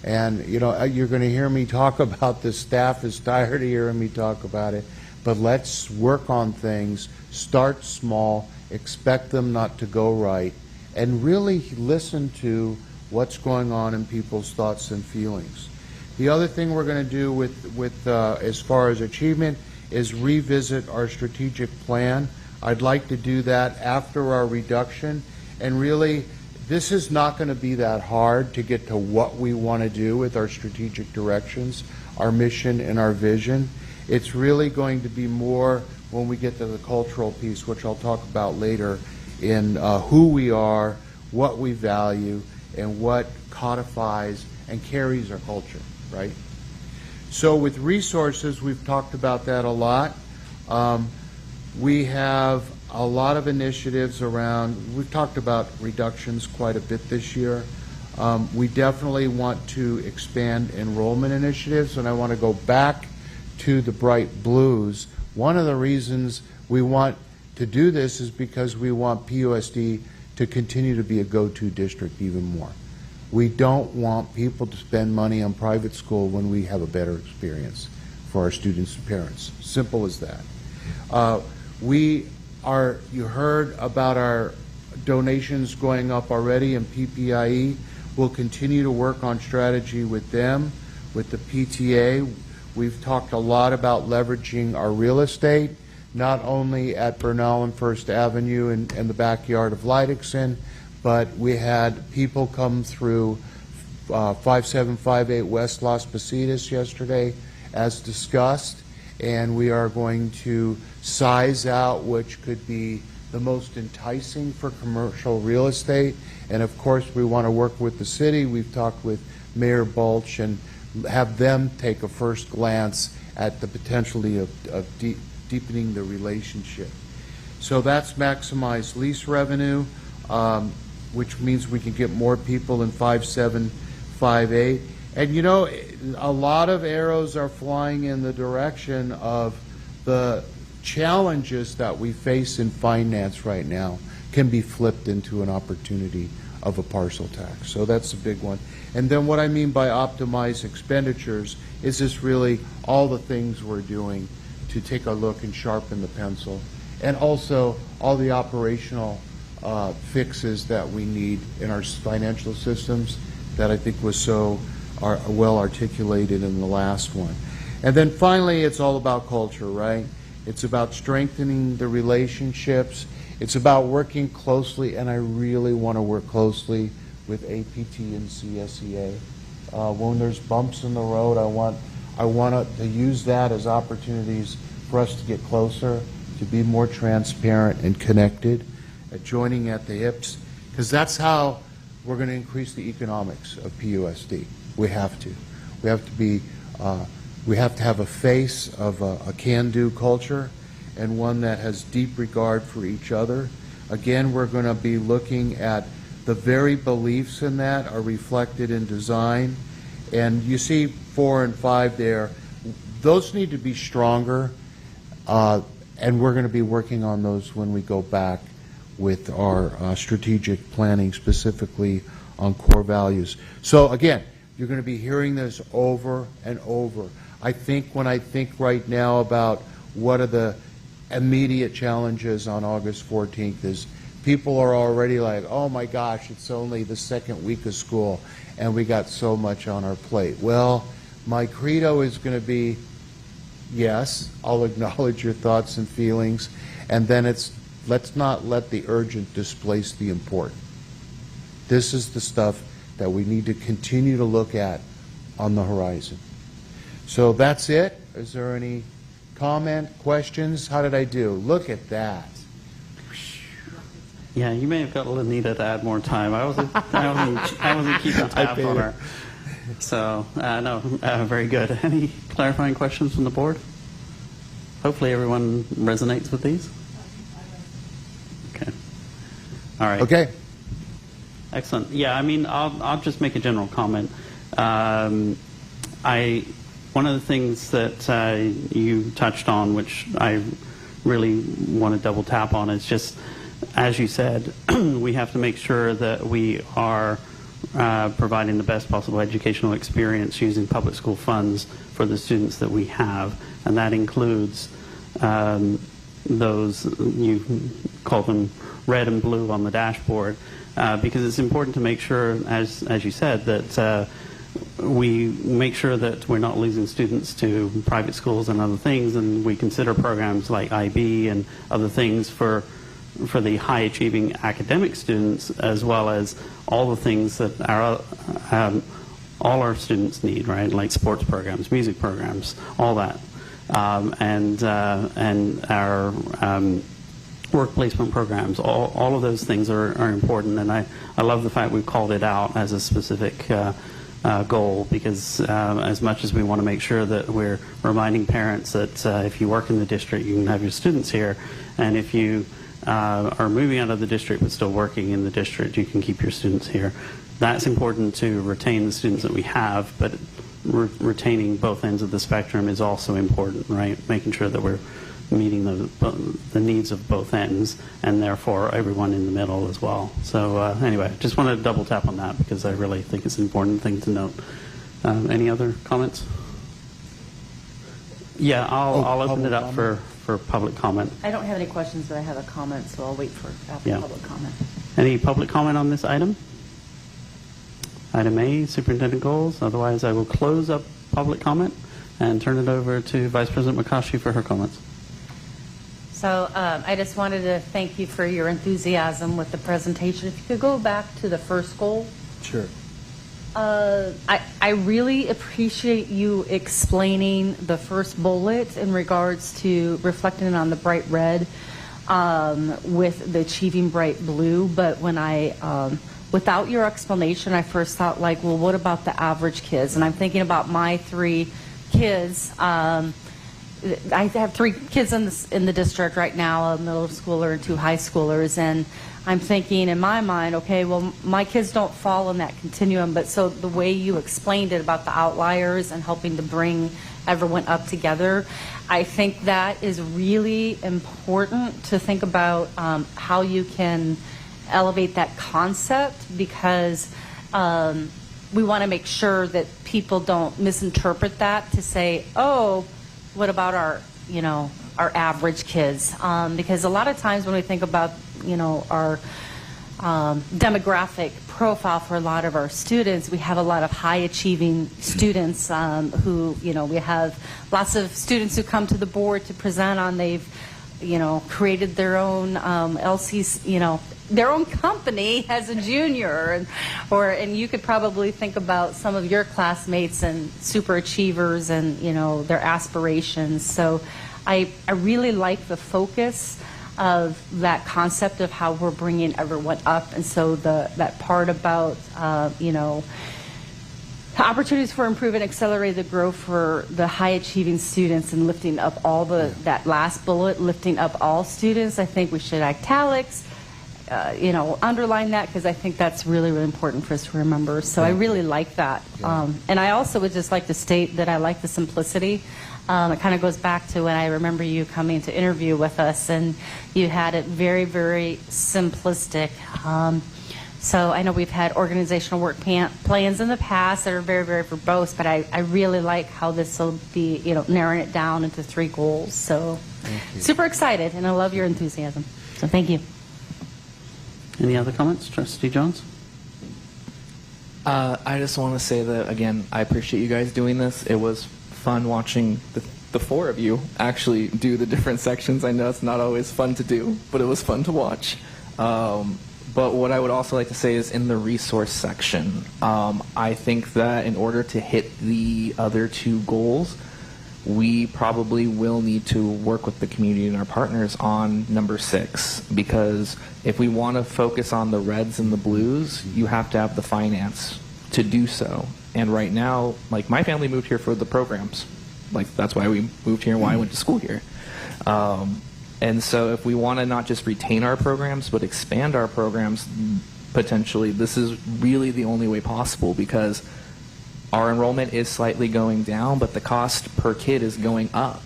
And, you know, you're going to hear me talk about this. Staff is tired of hearing me talk about it. But let's work on things, start small, expect them not to go right, and really listen to what's going on in people's thoughts and feelings. The other thing we're going to do with as far as achievement is revisit our strategic plan. I'd like to do that after our reduction, and really this is not going to be that hard to get to what we want to do with our strategic directions, our mission and our vision. It's really going to be more when we get to the cultural piece, which I'll talk about later, in who we are, what we value, and what codifies and carries our culture, right? So with resources, we've talked about that a lot. We have a lot of initiatives around, we've talked about reductions quite a bit this year. We definitely want to expand enrollment initiatives, and I want to go back to the bright blues. One of the reasons we want to do this is because we want PUSD to continue to be a go-to district even more. We don't want people to spend money on private school when we have a better experience for our students and parents. Simple as that. You heard about our donations going up already in PPIE. We'll continue to work on strategy with them, with the PTA. We've talked a lot about leveraging our real estate, not only at Bernal and First Avenue and the backyard of Leidixson, but we had people come through 5758 West Las Positas yesterday, as discussed, and we are going to size out which could be the most enticing for commercial real estate. And of course, we want to work with the city. We've talked with Mayor Balch and have them take a first glance at the potentiality of deepening the relationship. So that's maximized lease revenue, which means we can get more people in 5758. And you know, a lot of arrows are flying in the direction of the challenges that we face in finance right now can be flipped into an opportunity of a parcel tax. So that's a big one. And then what I mean by optimized expenditures is just really all the things we're doing to take a look and sharpen the pencil, and also all the operational fixes that we need in our financial systems that I think was so well articulated in the last one. And then finally, it's all about culture, right? It's about strengthening the relationships. It's about working closely, and I really want to work closely with APT and CSEA. When there's bumps in the road, I want to use that as opportunities for us to get closer, to be more transparent and connected, joining at the hips, because that's how we're going to increase the economics of PUSD. We have to. We have to be. We have to have a face of a can-do culture, and one that has deep regard for each other. Again, we're going to be looking at the very beliefs in that are reflected in design. And you see 4 and 5 there. Those need to be stronger, and we're going to be working on those when we go back with our strategic planning, specifically on core values. So again, you're going to be hearing this over and over. I think when I think right now about what are the immediate challenges on August 14th is people are already like, oh my gosh, it's only the second week of school and we got so much on our plate. Well, my credo is going to be, yes, I'll acknowledge your thoughts and feelings, and then let's not let the urgent displace the important. This is the stuff that we need to continue to look at on the horizon. So that's it. Is there any comment, questions? How did I do? Look at that. Yeah, you may have got Lanita to add more time. I wasn't keeping tab on her. So, no, very good. Any clarifying questions from the board? Hopefully everyone resonates with these. Okay. All right. Okay. Excellent. Yeah, I mean, I'll just make a general comment. One of the things that you touched on, which I really want to double tap on, is just, as you said, we have to make sure that we are providing the best possible educational experience using public school funds for the students that we have, and that includes those, you call them red and blue on the dashboard, because it's important to make sure, as you said, that we make sure that we're not losing students to private schools and other things, and we consider programs like IB and other things for the high-achieving academic students, as well as all the things that all our students need, right? Like sports programs, music programs, all that, and our work placement programs. All of those things are important, and I love the fact we've called it out as a specific goal, because as much as we want to make sure that we're reminding parents that if you work in the district, you can have your students here, and if you are moving out of the district but still working in the district, you can keep your students here. That's important to retain the students that we have, but retaining both ends of the spectrum is also important, right? Making sure that we're meeting the needs of both ends, and therefore everyone in the middle as well. So anyway, just wanted to double tap on that because I really think it's an important thing to note. Any other comments? Yeah, I'll open it up for public comment. I don't have any questions, but I have a comment, so I'll wait for public comment. Any public comment on this item? Item A, superintendent goals. Otherwise, I will close up public comment and turn it over to Vice President McCoskey for her comments. So I just wanted to thank you for your enthusiasm with the presentation. If you could go back to the first goal. Sure. I really appreciate you explaining the first bullet in regards to reflecting on the bright red with the achieving bright blue. But when without your explanation, I first thought, like, well, what about the average kids? And I'm thinking about my 3 kids. I have 3 kids in the district right now, a middle schooler and 2 high schoolers, and I'm thinking in my mind, okay, well, my kids don't fall in that continuum, but so the way you explained it about the outliers and helping to bring everyone up together, I think that is really important to think about how you can elevate that concept, because we want to make sure that people don't misinterpret that to say, oh, what about our average kids? Because a lot of times when we think about, our demographic profile for a lot of our students, we have a lot of high-achieving students who, we have lots of students who come to the board to present on. They've, created their own LCs, their own company as a junior, and you could probably think about some of your classmates and super achievers and their aspirations. So I really like the focus of that concept of how we're bringing everyone up, and so that part about opportunities for improvement, accelerate the growth for the high achieving students, and lifting up all that last bullet, lifting up all students. I think we should italics, underline that, because I think that's really, really important for us to remember. So I really like that. And I also would just like to state that I like the simplicity. It kind of goes back to when I remember you coming to interview with us, and you had it very, very simplistic. So I know we've had organizational work plans in the past that are very, very verbose, but I really like how this will be, narrowing it down into 3 goals. So super excited, and I love your enthusiasm. So thank you. Any other comments? Trustee Jones? I just want to say that, again, I appreciate you guys doing this. It was fun watching the 4 of you actually do the different sections. I know it's not always fun to do, but it was fun to watch. But what I would also like to say is in the resource section, I think that in order to hit the other 2 goals, we probably will need to work with the community and our partners on number 6, because if we want to focus on the reds and the blues, you have to have the finance to do so. And right now, like, my family moved here for the programs. Like, that's why we moved here and why I went to school here. And so if we want to not just retain our programs, but expand our programs, potentially, this is really the only way possible, because our enrollment is slightly going down, but the cost per kid is going up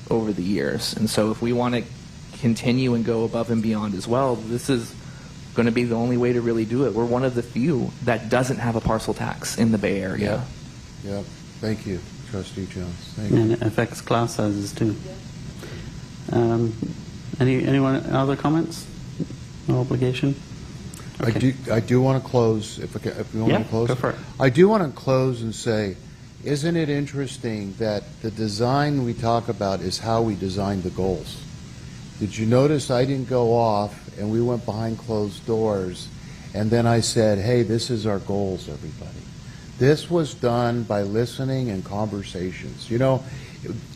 over the years. And so if we want to continue and go above and beyond as well, this is going to be the only way to really do it. We're one of the few that doesn't have a parcel tax in the Bay Area. Yeah. Thank you, Trustee Jones. Thank you. And it affects class sizes too. Anyone other comments? No obligation? Okay. I do want to close, if you want me to close. Go for it. I do want to close and say, isn't it interesting that the design we talk about is how we design the goals? Did you notice I didn't go off and we went behind closed doors and then I said, hey, this is our goals, everybody. This was done by listening and conversations. You know,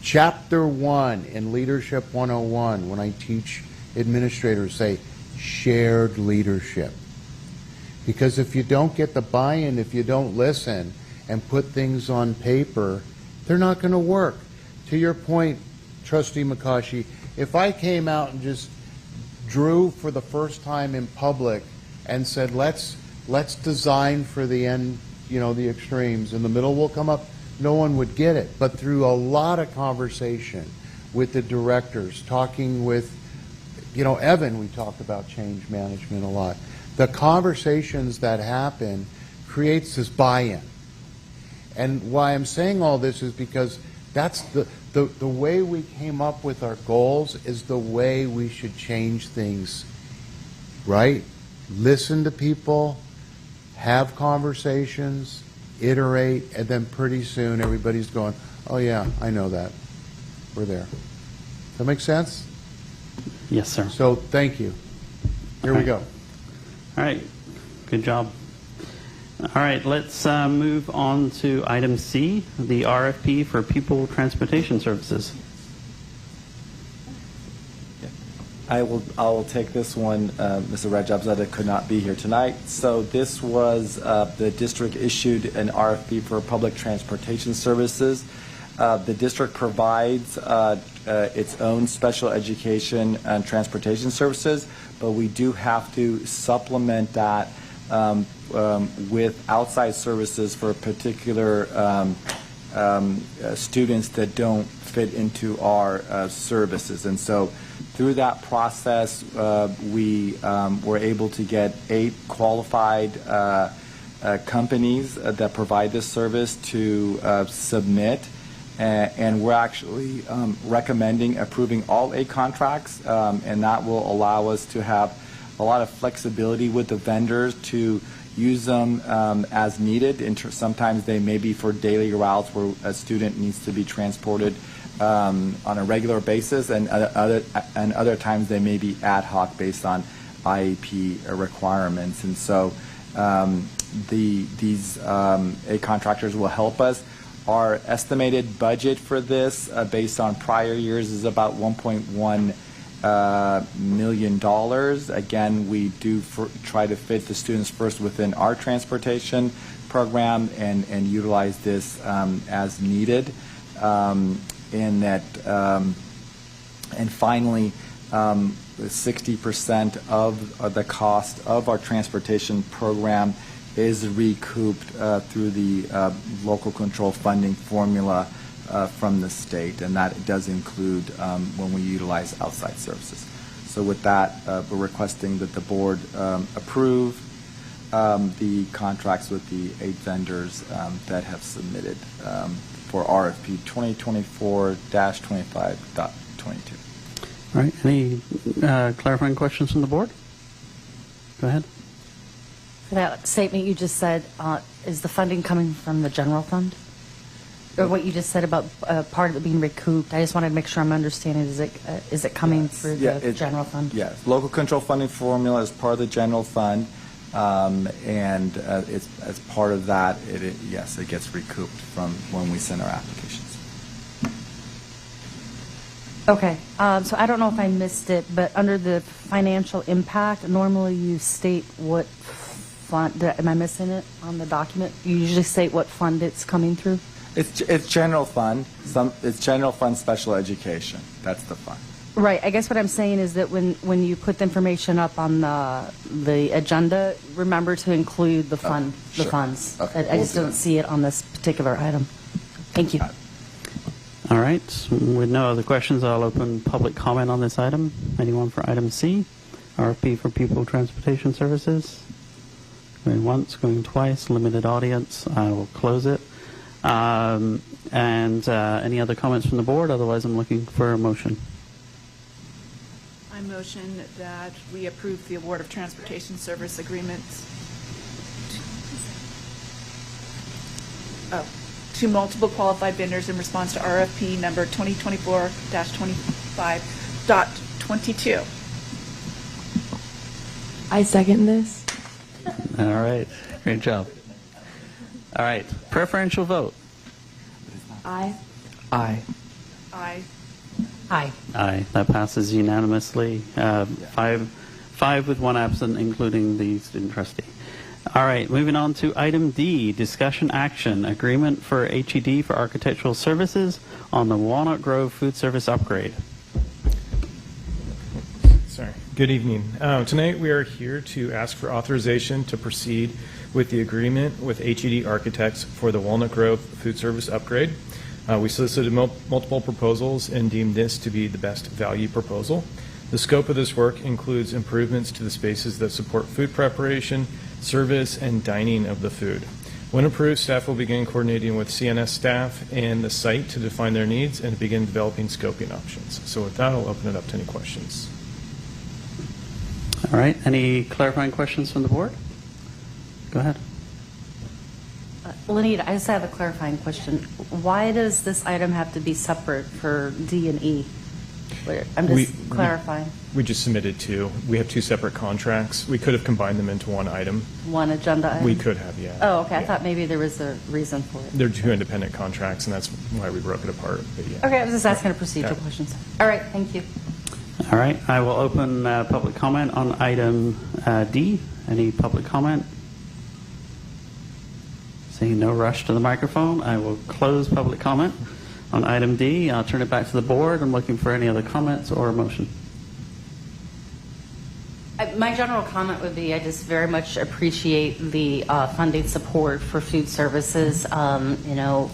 Chapter 1 in Leadership 101, when I teach administrators, say shared leadership. Because if you don't get the buy-in, if you don't listen and put things on paper, they're not going to work. To your point, Trustee McCaughey, if I came out and just drew for the first time in public and said, let's design for the end, you know, the extremes, and the middle will come up, no one would get it. But through a lot of conversation with the directors, talking with, you know, Evan, we talked about change management a lot. The conversations that happen creates this buy-in. And why I'm saying all this is because that's the way we came up with our goals is the way we should change things, right? Listen to people, have conversations, iterate, and then pretty soon everybody's going, oh yeah, I know that. We're there. Does that make sense? Yes, sir. So thank you. Here we go. All right. Good job. All right, let's move on to item C, the RFP for pupil transportation services. I will take this one. Mr. Rajabzadeh could not be here tonight. So this was the district issued an RFP for public transportation services. The district provides its own special education and transportation services, but we do have to supplement that with outside services for particular students that don't fit into our services. And so through that process, we were able to get 8 qualified companies that provide this service to submit. And we're actually recommending approving all 8 contracts, and that will allow us to have a lot of flexibility with the vendors to use them as needed. Sometimes they may be for daily routes where a student needs to be transported on a regular basis, and other times they may be ad hoc based on IEP requirements. And so these 8 contractors will help us. Our estimated budget for this, based on prior years, is about $1.1 million. Again, we do try to fit the students first within our transportation program and utilize this as needed. And finally, 60% of the cost of our transportation program is recouped through the local control funding formula from the state, and that does include when we utilize outside services. So with that, we're requesting that the board approve the contracts with the 8 vendors that have submitted for RFP 2024-25.22. All right. Any clarifying questions from the board? Go ahead. For that statement you just said, is the funding coming from the general fund? Or what you just said about part of it being recouped? I just wanted to make sure I'm understanding. Is it coming through the general fund? Yes. Local control funding formula is part of the general fund, and it's as part of that, yes, it gets recouped from when we send our applications. Okay, so I don't know if I missed it, but under the financial impact, normally you state what fund, am I missing it on the document? You usually state what fund it's coming through? It's general fund. It's general fund special education. That's the fund. Right, I guess what I'm saying is that when you put the information up on the agenda, remember to include the fund, the Sure. funds. Okay, I just we'll do don't that. see it on this particular item. Thank you. All right. With no other questions, I'll open public comment on this item. Anyone for item C? RFP for Pupil Transportation Services? Going once, going twice, limited audience. I will close it. Any other comments from the board? Otherwise, I'm looking for a motion. I motion that we approve the award of transportation service agreements to multiple qualified vendors in response to RFP number 2024-25.22. I second this. All right. Great job. All right. Preferential vote. Aye. Aye. Aye. Aye. Aye. That passes unanimously. Five with one absent, including the student trustee. All right. Moving on to item D, discussion action, agreement for HED for architectural services on the Walnut Grove food service upgrade. Sorry. Good evening. Tonight we are here to ask for authorization to proceed with the agreement with HED Architects for the Walnut Grove food service upgrade. We solicited multiple proposals and deemed this to be the best value proposal. The scope of this work includes improvements to the spaces that support food preparation, service, and dining of the food. When approved, staff will begin coordinating with CNS staff and the site to define their needs and begin developing scoping options. So with that, I'll open it up to any questions. All right. Any clarifying questions from the board? Go ahead. Lenita, I just have a clarifying question. Why does this item have to be separate for D and E? I'm just clarifying. We just submitted two. We have two separate contracts. We could have combined them into one item. One agenda item? We could have, yeah. Oh, okay. I Yeah. thought maybe there was a reason for it. They're two independent contracts, and that's why we broke it apart. But yeah. Okay, I was just asking a procedural question. All right, thank you. All right. I will open public comment on item D. Any public comment? Seeing no rush to the microphone, I will close public comment on item D. I'll turn it back to the board. I'm looking for any other comments or a motion. My general comment would be I just very much appreciate the funding support for food services. You know,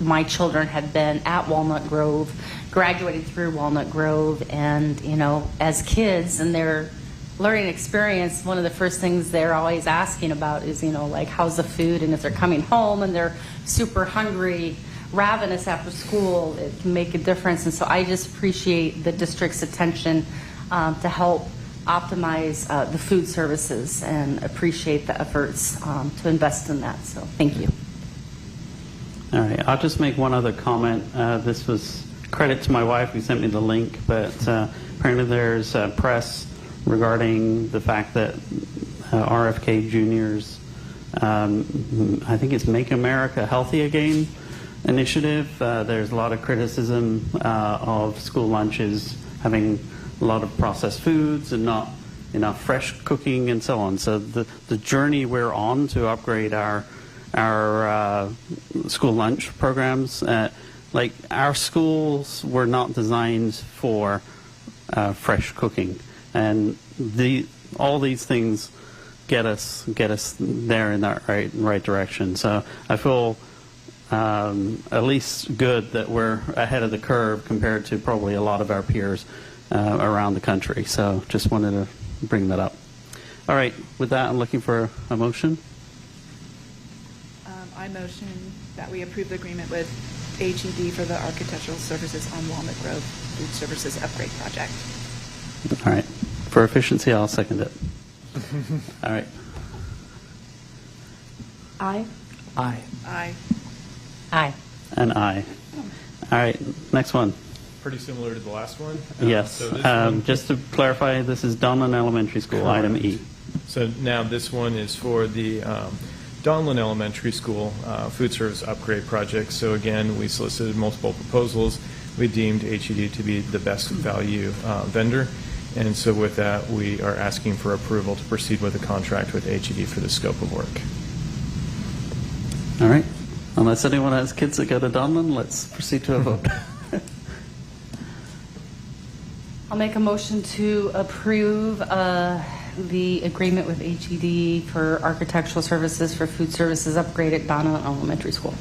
my children have been at Walnut Grove, graduated through Walnut Grove, and, you know, as kids and their learning experience, one of the first things they're always asking about is, you know, like, how's the food? And if they're coming home and they're super hungry, ravenous after school, it can make a difference. And so I just appreciate the district's attention to help optimize the food services and appreciate the efforts to invest in that. So thank you. All right. I'll just make one other comment. This was credit to my wife who sent me the link, but apparently there's press regarding the fact that RFK Junior's, I think it's Make America Healthy Again initiative. There's a lot of criticism of school lunches having a lot of processed foods and not enough fresh cooking and so on. So the journey we're on to upgrade our school lunch programs, like our schools were not designed for fresh cooking, and all these things get us there in that right direction. So I feel at least good that we're ahead of the curve compared to probably a lot of our peers around the country. So just wanted to bring that up. All right, with that, I'm looking for a motion. I motion that we approve the agreement with HED for the architectural services on Walnut Grove Food Services Upgrade Project. All right. For efficiency, I'll second it. All right. Aye. Aye. Aye. Aye. And aye. All right. Next one. Pretty similar to the last one. Yes. So this one, just to clarify, this is Donlin Elementary School, correct. item E. So now this one is for the Donlin Elementary School food service upgrade project. So again, we solicited multiple proposals. we deemed HED to be the best value vendor. And so with that, we are asking for approval to proceed with a contract with HED for the scope of work. All right. Unless anyone has kids that go to Donlin, let's proceed to a vote. I'll make a motion to approve the agreement with HED for architectural services for food services upgrade at Donna Elementary School.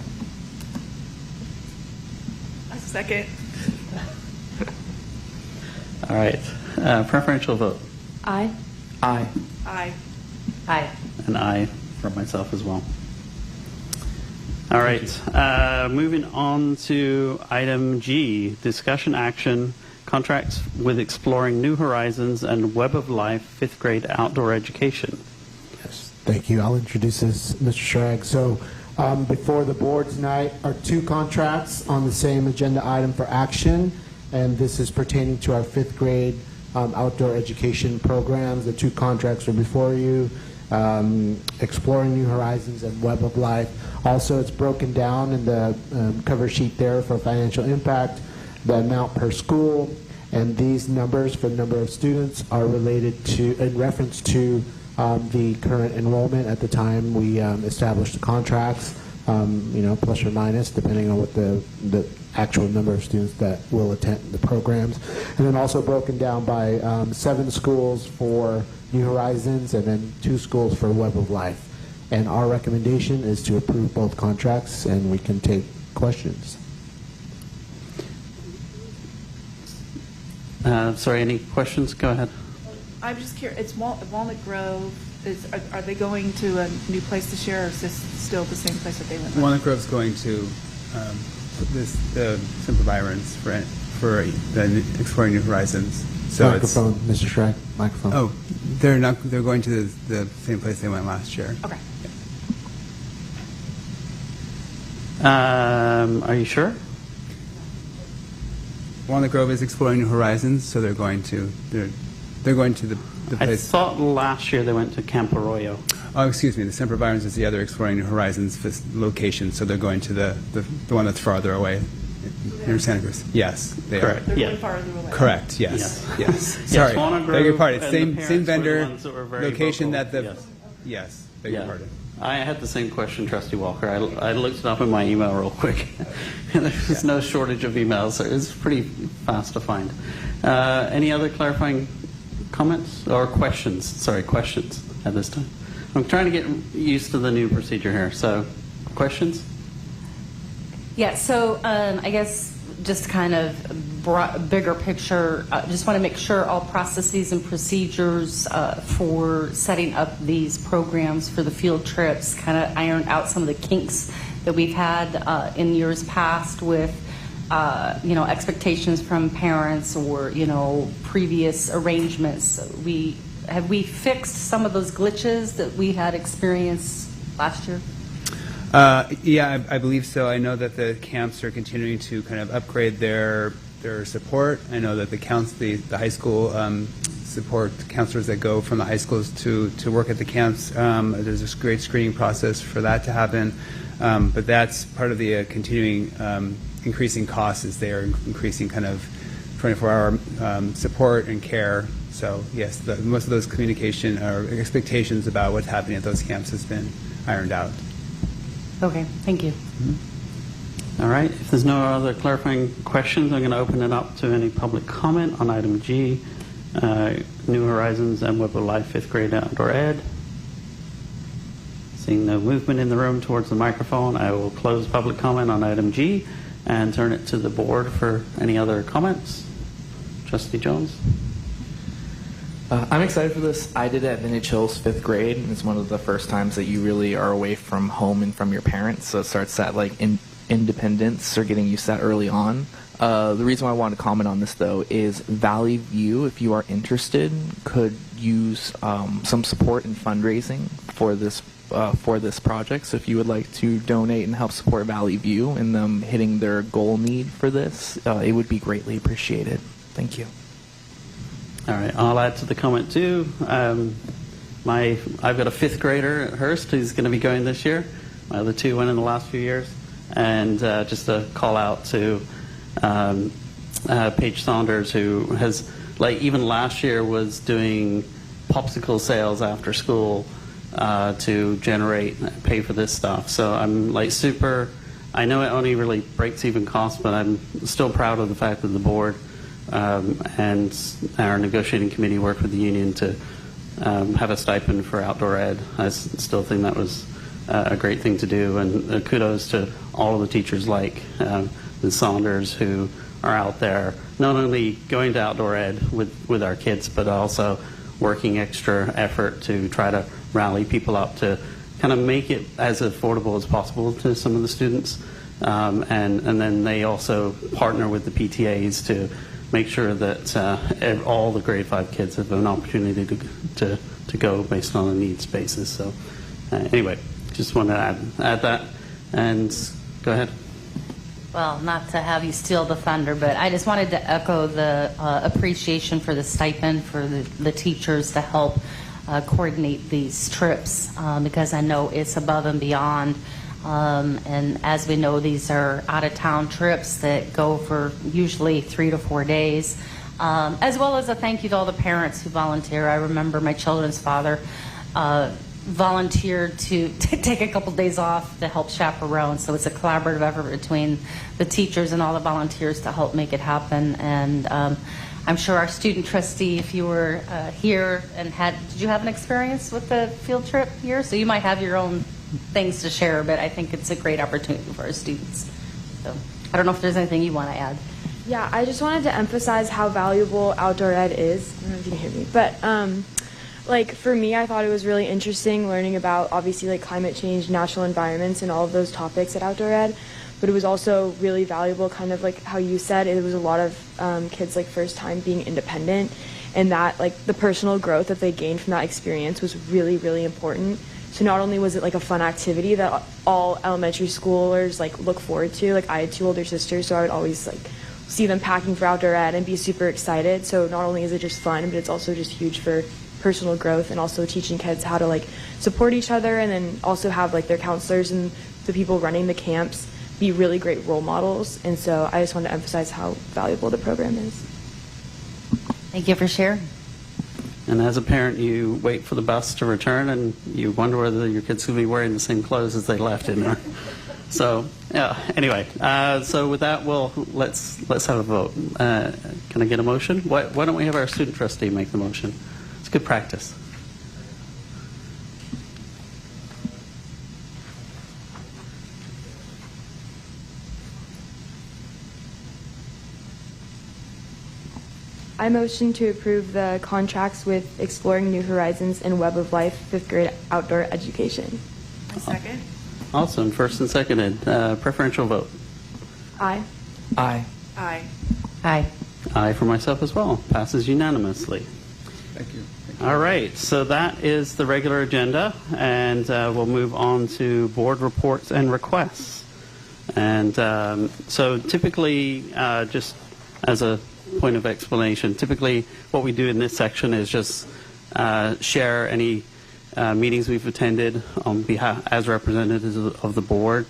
A second. All right. Preferential vote. Aye. Aye. Aye. Aye. And aye from myself as well. All right. Moving on to item G, discussion action, contracts with Exploring New Horizons and Web of Life, 5th grade outdoor education. Yes, thank you. I'll introduce this, Mr. Schrag. So before the board tonight are 2 contracts on the same agenda item for action, and this is pertaining to our 5th grade outdoor education programs. The 2 contracts are before you, Exploring New Horizons and Web of Life. Also, it's broken down in the cover sheet there for financial impact, the amount per school, and these numbers for the number of students are related to, in reference to the current enrollment at the time we established the contracts, plus or minus, depending on what the actual number of students that will attend the programs. And then also broken down by 7 schools for New Horizons and then 2 schools for Web of Life. And our recommendation is to approve both contracts, and we can take questions. Sorry, any questions? Go ahead. I'm just curious, it's Walnut Grove, are they going to a new place this year, or is this still the same place that they went? Walnut Grove's going to the Simple Byron's for the Exploring New Horizons. So Microphone, Mr. Schrag, microphone. Oh, they're going to the same place they went last year. Okay. Are you sure? Walnut Grove is Exploring New Horizons, so they're going to the I place. thought last year they went to Camp Arroyo. Oh, excuse me. The Semper Byron's is the other Exploring New Horizons location, so they're going to the one that's farther away near Santa Cruz. Yes, they Correct. are. They're going farther away. Correct. Yes. Yes. Yes, Sorry. Walnut Beg your Grove pardon. and Same the same parents were the vendor ones that were very location vocal. that the. Yes. Yes. Beg your pardon. I had the same question, Trustee Walker. I looked it up in my email real quick. There's no shortage of emails, so it's pretty fast to find. Any other clarifying comments or questions? Sorry, questions at this time. I'm trying to get used to the new procedure here. So, questions? Yeah, so I guess just kind of bigger picture, just want to make sure all processes and procedures for setting up these programs for the field trips kind of iron out some of the kinks that we've had in years past with expectations from parents or previous arrangements. Have we fixed some of those glitches that we had experienced last year? Yeah, I believe so. I know that the camps are continuing to kind of upgrade their support. I know that the high school support counselors that go from the high schools to work at the camps. There's a great screening process for that to happen. But that's part of the continuing increasing costs is they are increasing kind of 24-hour support and care. So yes, most of those communication or expectations about what's happening at those camps has been ironed out. Okay, thank you. All right. If there's no other clarifying questions, I'm going to open it up to any public comment on item G, New Horizons and Web of Life 5th grade outdoor ed. Seeing no movement in the room towards the microphone, I will close public comment on item G and turn it to the board for any other comments. Trustee Jones? I'm excited for this. I did it at Vintage Hills 5th grade, and it's one of the first times that you really are away from home and from your parents, so it starts that independence or getting used to that early on. The reason why I want to comment on this, though, is Valley View, if you are interested, could use some support in fundraising for this project. So if you would like to donate and help support Valley View in them hitting their goal need for this, it would be greatly appreciated. Thank you. All right, I'll add to the comment too. I've got a 5th grader at Hearst who's going to be going this year. My other 2 went in the last few years. And just a call out to Paige Saunders, who has, like, even last year was doing popsicle sales after school to pay for this stuff. So I'm like super, I know it only really breaks even costs, but I'm still proud of the fact that the board and our negotiating committee worked with the union to have a stipend for outdoor ed. I still think that was a great thing to do, and kudos to all of the teachers like Ms. Saunders who are out there not only going to outdoor ed with our kids, but also working extra effort to try to rally people up to kind of make it as affordable as possible to some of the students. And then they also partner with the PTAs to make sure that all the grade 5 kids have an opportunity to go based on a needs basis. So anyway, just want to add that. And go ahead. Well, not to have you steal the thunder, but I just wanted to echo the appreciation for the stipend for the teachers to help coordinate these trips, because I know it's above and beyond. And as we know, these are out-of-town trips that go for usually 3 to 4 days, as well as a thank you to all the parents who volunteer. I remember my children's father volunteered to take a couple days off to help chaperone. So it's a collaborative effort between the teachers and all the volunteers to help make it happen. And I'm sure our student trustee, if you were here and did you have an experience with the field trip here? So you might have your own things to share, but I think it's a great opportunity for our students. So I don't know if there's anything you want to add. Yeah, I just wanted to emphasize how valuable outdoor ed is. I don't know if you can hear me, but like for me, I thought it was really interesting learning about obviously like climate change, natural environments, and all of those topics at outdoor ed. But it was also really valuable, kind of like how you said, it was a lot of kids like first time being independent, and that like the personal growth that they gained from that experience was really, really important. So not only was it like a fun activity that all elementary schoolers like look forward to, like I had 2 older sisters, so I would always like see them packing for outdoor ed and be super excited. So not only is it just fun, but it's also just huge for personal growth and also teaching kids how to like support each other, and then also have like their counselors and the people running the camps be really great role models. And so I just want to emphasize how valuable the program is. Thank you for sharing. And as a parent, you wait for the bus to return, and you wonder whether your kids will be wearing the same clothes as they left in there. So, yeah. Anyway, so with that, let's have a vote. Can I get a motion? Why don't we have our student trustee make the motion? It's good practice. I motion to approve the contracts with Exploring New Horizons and Web of Life 5th grade outdoor education. A second. Awesome. First and seconded. Preferential vote. Aye. Aye. Aye. Aye. Aye for myself as well. Passes unanimously. Thank you. All right. So that is the regular agenda, and we'll move on to board reports and requests. And so typically, just as a point of explanation, typically what we do in this section is just share any meetings we've attended on behalf as representatives of the board.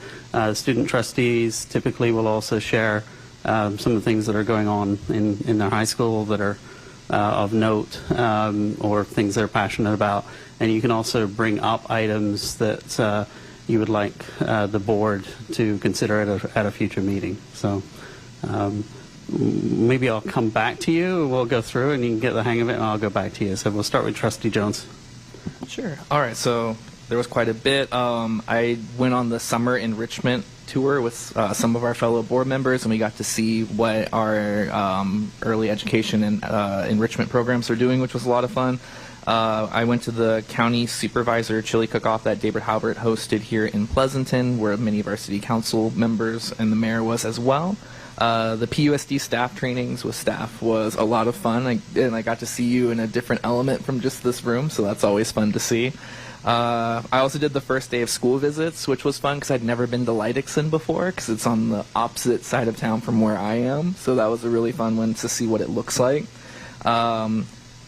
Student trustees typically will also share some of the things that are going on in their high school that are of note, or things they're passionate about. And you can also bring up items that you would like the board to consider at a future meeting. So maybe I'll come back to you. We'll go through and you can get the hang of it, and I'll go back to you. So we'll start with Trustee Jones. Sure. All right. So there was quite a bit. I went on the summer enrichment tour with some of our fellow board members, and we got to see what our early education and enrichment programs are doing, which was a lot of fun. I went to the county supervisor chili cook-off that David Halbert hosted here in Pleasanton, where many of our city council members and the mayor was as well. The PUSD staff trainings with staff was a lot of fun, and I got to see you in a different element from just this room, so that's always fun to see. I also did the first day of school visits, which was fun because I'd never been to Leidixon before, because it's on the opposite side of town from where I am, so that was a really fun one to see what it looks like.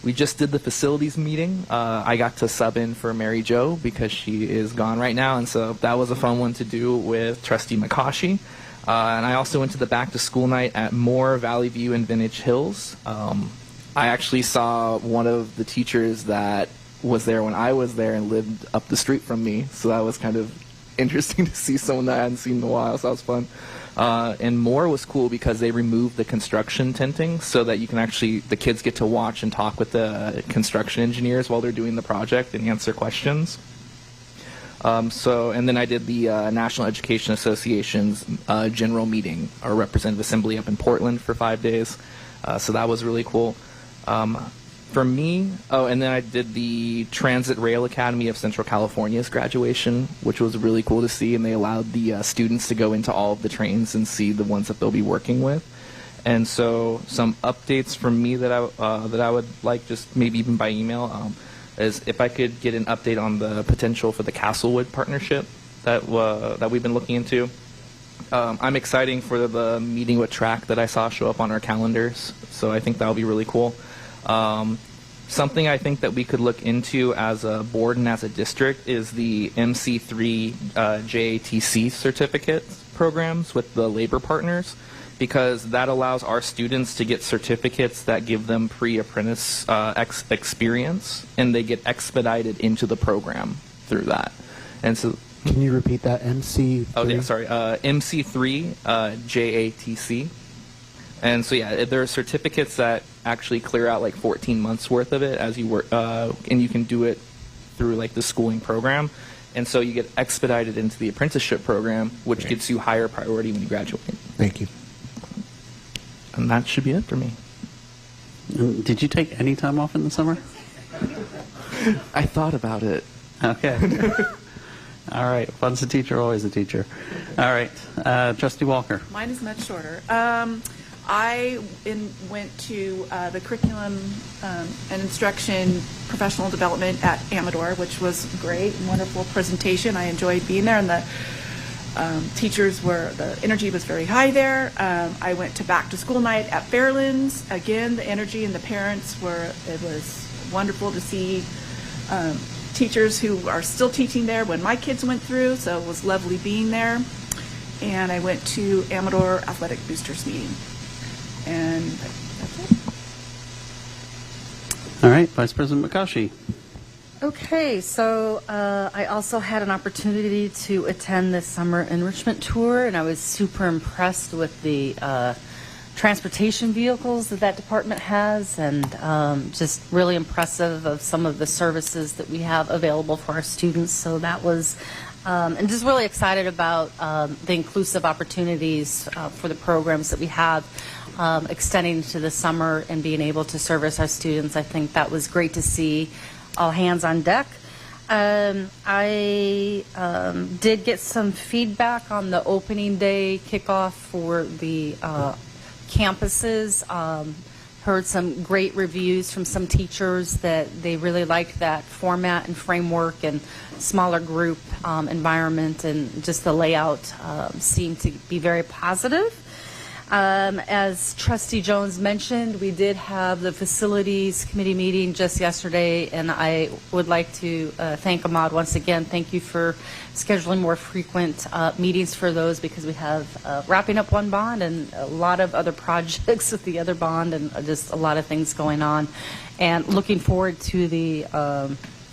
We just did the facilities meeting. I got to sub in for Mary Jo because she is gone right now, and so that was a fun one to do with Trustee McCaughey. And I also went to the back to school night at Moore, Valley View, and Vintage Hills. I actually saw one of the teachers that was there when I was there and lived up the street from me, so that was kind of interesting to see someone that I hadn't seen in a while, so that was fun. And Moore was cool because they removed the construction tenting so that you can actually, the kids get to watch and talk with the construction engineers while they're doing the project and answer questions. And then I did the National Education Association's general meeting, or representative assembly up in Portland for 5 days. So that was really cool. For me, and then I did the Transit Rail Academy of Central California's graduation, which was really cool to see, and they allowed the students to go into all of the trains and see the ones that they'll be working with. And so some updates from me that I would like, just maybe even by email, is if I could get an update on the potential for the Castlewood partnership that we've been looking into. I'm excited for the meeting with track that I saw show up on our calendars, so I think that'll be really cool. Something I think that we could look into as a board and as a district is the MC3 JATC certificate programs with the labor partners, because that allows our students to get certificates that give them pre-apprentice experience, and they get expedited into the program through that. And so, can you repeat that? MC3? Oh, yeah, sorry. MC3 JATC. And so, yeah, there are certificates that actually clear out like 14 months worth of it as you work, and you can do it through like the schooling program. And so you get expedited into the apprenticeship program, which gets you higher priority when you graduate. Thank you. And that should be it for me. Did you take any time off in the summer? I thought about it. Okay. All right. Once a teacher, always a teacher. All right. Trustee Walker. Mine is much shorter. I went to the curriculum and instruction professional development at Amador, which was great, wonderful presentation. I enjoyed being there, and the the energy was very high there. I went to back to school night at Fairlands. Again, the energy and the parents it was wonderful to see teachers who are still teaching there when my kids went through, so it was lovely being there. And I went to Amador Athletic Boosters meeting. And that's it. All right, Vice President McCaughey. Okay, so I also had an opportunity to attend this summer enrichment tour, and I was super impressed with the transportation vehicles that department has, and just really impressive of some of the services that we have available for our students. So that was, and just really excited about the inclusive opportunities for the programs that we have. Extending to the summer and being able to service our students. I think that was great to see. All hands on deck. I did get some feedback on the opening day kickoff for the campuses. Heard some great reviews from some teachers that they really liked that format and framework and smaller group environment, and just the layout seemed to be very positive. As Trustee Jones mentioned, we did have the Facilities Committee meeting just yesterday, and I would like to thank Ahmad once again. Thank you for scheduling more frequent meetings for those, because we have wrapping up one bond and a lot of other projects with the other bond, and just a lot of things going on. And looking forward to the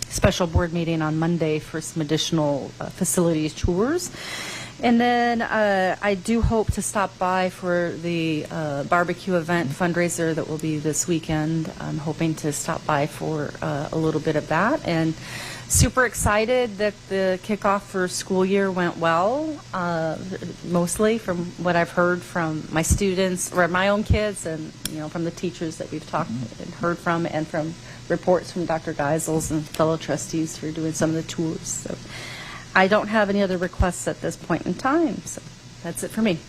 special board meeting on Monday for some additional facilities tours. And then I do hope to stop by for the barbecue event fundraiser that will be this weekend. I'm hoping to stop by for a little bit of that. And super excited that the kickoff for school year went well, mostly from what I've heard from my students, or my own kids, and from the teachers that we've talked and heard from, and from reports from Dr. Geisels and fellow trustees who are doing some of the tours. So I don't have any other requests at this point in time, so that's it for me.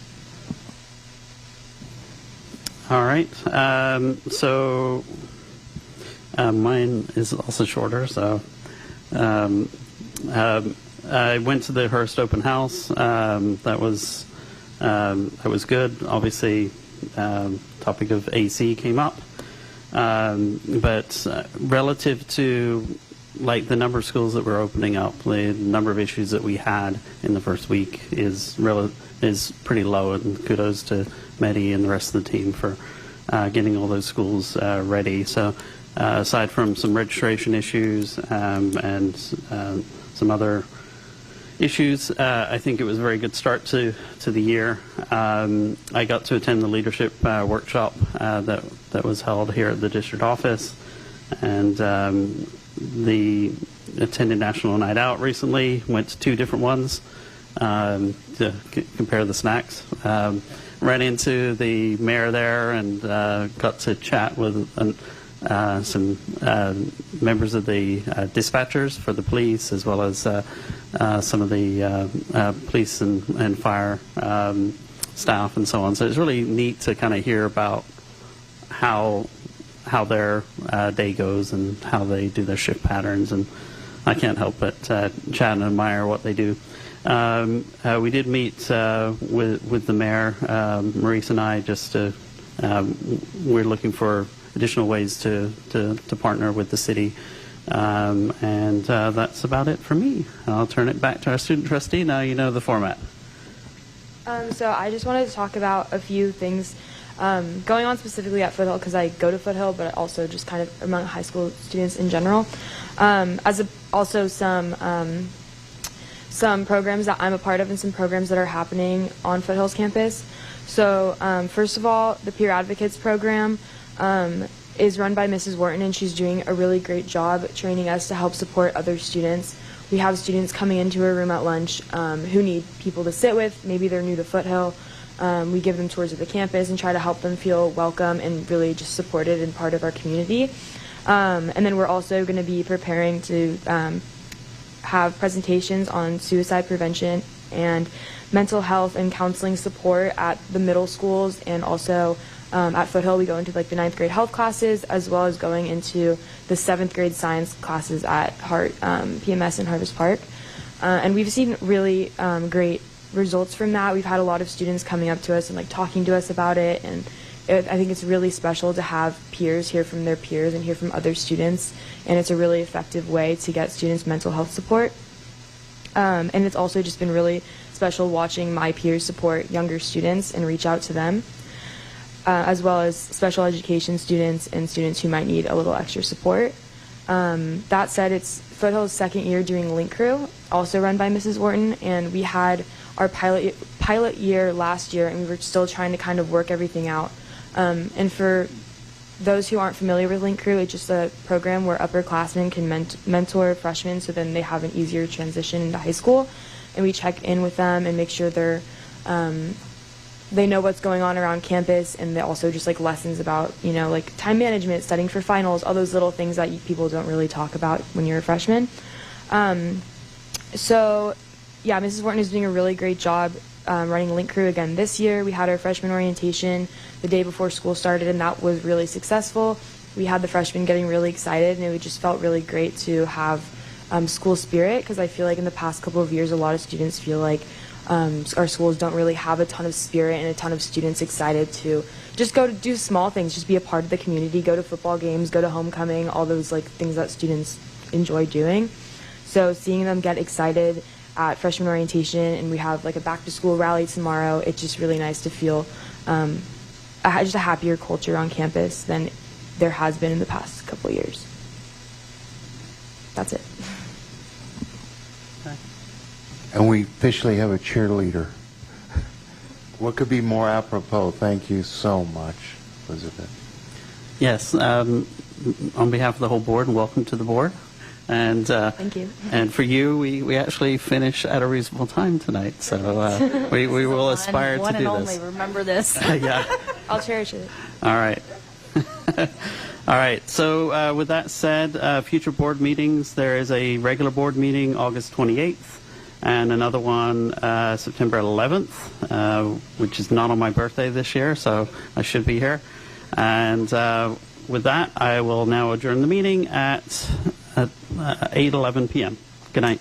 All right. Mine is also shorter. So I went to the Hearst Open House. That was good. Obviously, topic of AC came up, but relative to like the number of schools that were opening up, the number of issues that we had in the first week is is pretty low, and kudos to Medi and the rest of the team for getting all those schools ready. So aside from some registration issues and some other issues, I think it was a very good start to the year. I got to attend the leadership workshop that was held here at the district office, and attended National Night Out recently, went to 2 different ones to compare the snacks. Ran into the mayor there and got to chat with some members of the dispatchers for the police, as well as some of the police and fire staff and so on. So it's really neat to kind of hear about how their day goes and how they do their shift patterns, and I can't help but chat and admire what they do. We did meet with the mayor, Maurice and I, just to we're looking for additional ways to partner with the city, and that's about it for me. I'll turn it back to our student trustee. Now you know the format. So I just wanted to talk about a few things going on specifically at Foothill, because I go to Foothill, but also just kind of among high school students in general. Also some programs that I'm a part of and some programs that are happening on Foothill's campus. So first of all, the Peer Advocates program is run by Mrs. Wharton, and she's doing a really great job training us to help support other students. We have students coming into her room at lunch who need people to sit with. Maybe they're new to Foothill. We give them tours of the campus and try to help them feel welcome and really just supported and part of our community. And then we're also going to be preparing to have presentations on suicide prevention and mental health and counseling support at the middle schools, and also at Foothill we go into like the 9th grade health classes, as well as going into the 7th grade science classes at PMS in Harvest Park. And we've seen really great results from that. We've had a lot of students coming up to us and like talking to us about it, and I think it's really special to have peers hear from their peers and hear from other students, and it's a really effective way to get students mental health support. And it's also just been really special watching my peers support younger students and reach out to them, as well as special education students and students who might need a little extra support. That said, it's Foothill's 2nd year doing Link Crew, also run by Mrs. Wharton, and we had our pilot year last year, and we were still trying to kind of work everything out. And for those who aren't familiar with Link Crew, it's just a program where upperclassmen can mentor freshmen, so then they have an easier transition into high school. And we check in with them and make sure they know what's going on around campus, and they also just like lessons about, like time management, studying for finals, all those little things that people don't really talk about when you're a freshman. So yeah, Mrs. Wharton is doing a really great job running Link Crew again this year. We had our freshman orientation the day before school started, and that was really successful. We had the freshmen getting really excited, and it just felt really great to have school spirit, because I feel like in the past couple of years a lot of students feel like our schools don't really have a ton of spirit and a ton of students excited to just go to do small things, just be a part of the community, go to football games, go to homecoming, all those like things that students enjoy doing. So seeing them get excited at freshman orientation, and we have like a back to school rally tomorrow, it's just really nice to feel just a happier culture on campus than there has been in the past couple of years. That's it. And we officially have a cheerleader. What could be more apropos? Thank you so much, Elizabeth. Yes, on behalf of the whole board, welcome to the board. And thank you. And for you, we actually finish at a reasonable time tonight, so we will aspire to do this. One and only, remember this. Yeah. I'll cherish it. All right. All right. So with that said, future board meetings, there is a regular board meeting August 28th, and another one September 11th, which is not on my birthday this year, so I should be here. And with that, I will now adjourn the meeting at 8:11 p.m. Good night.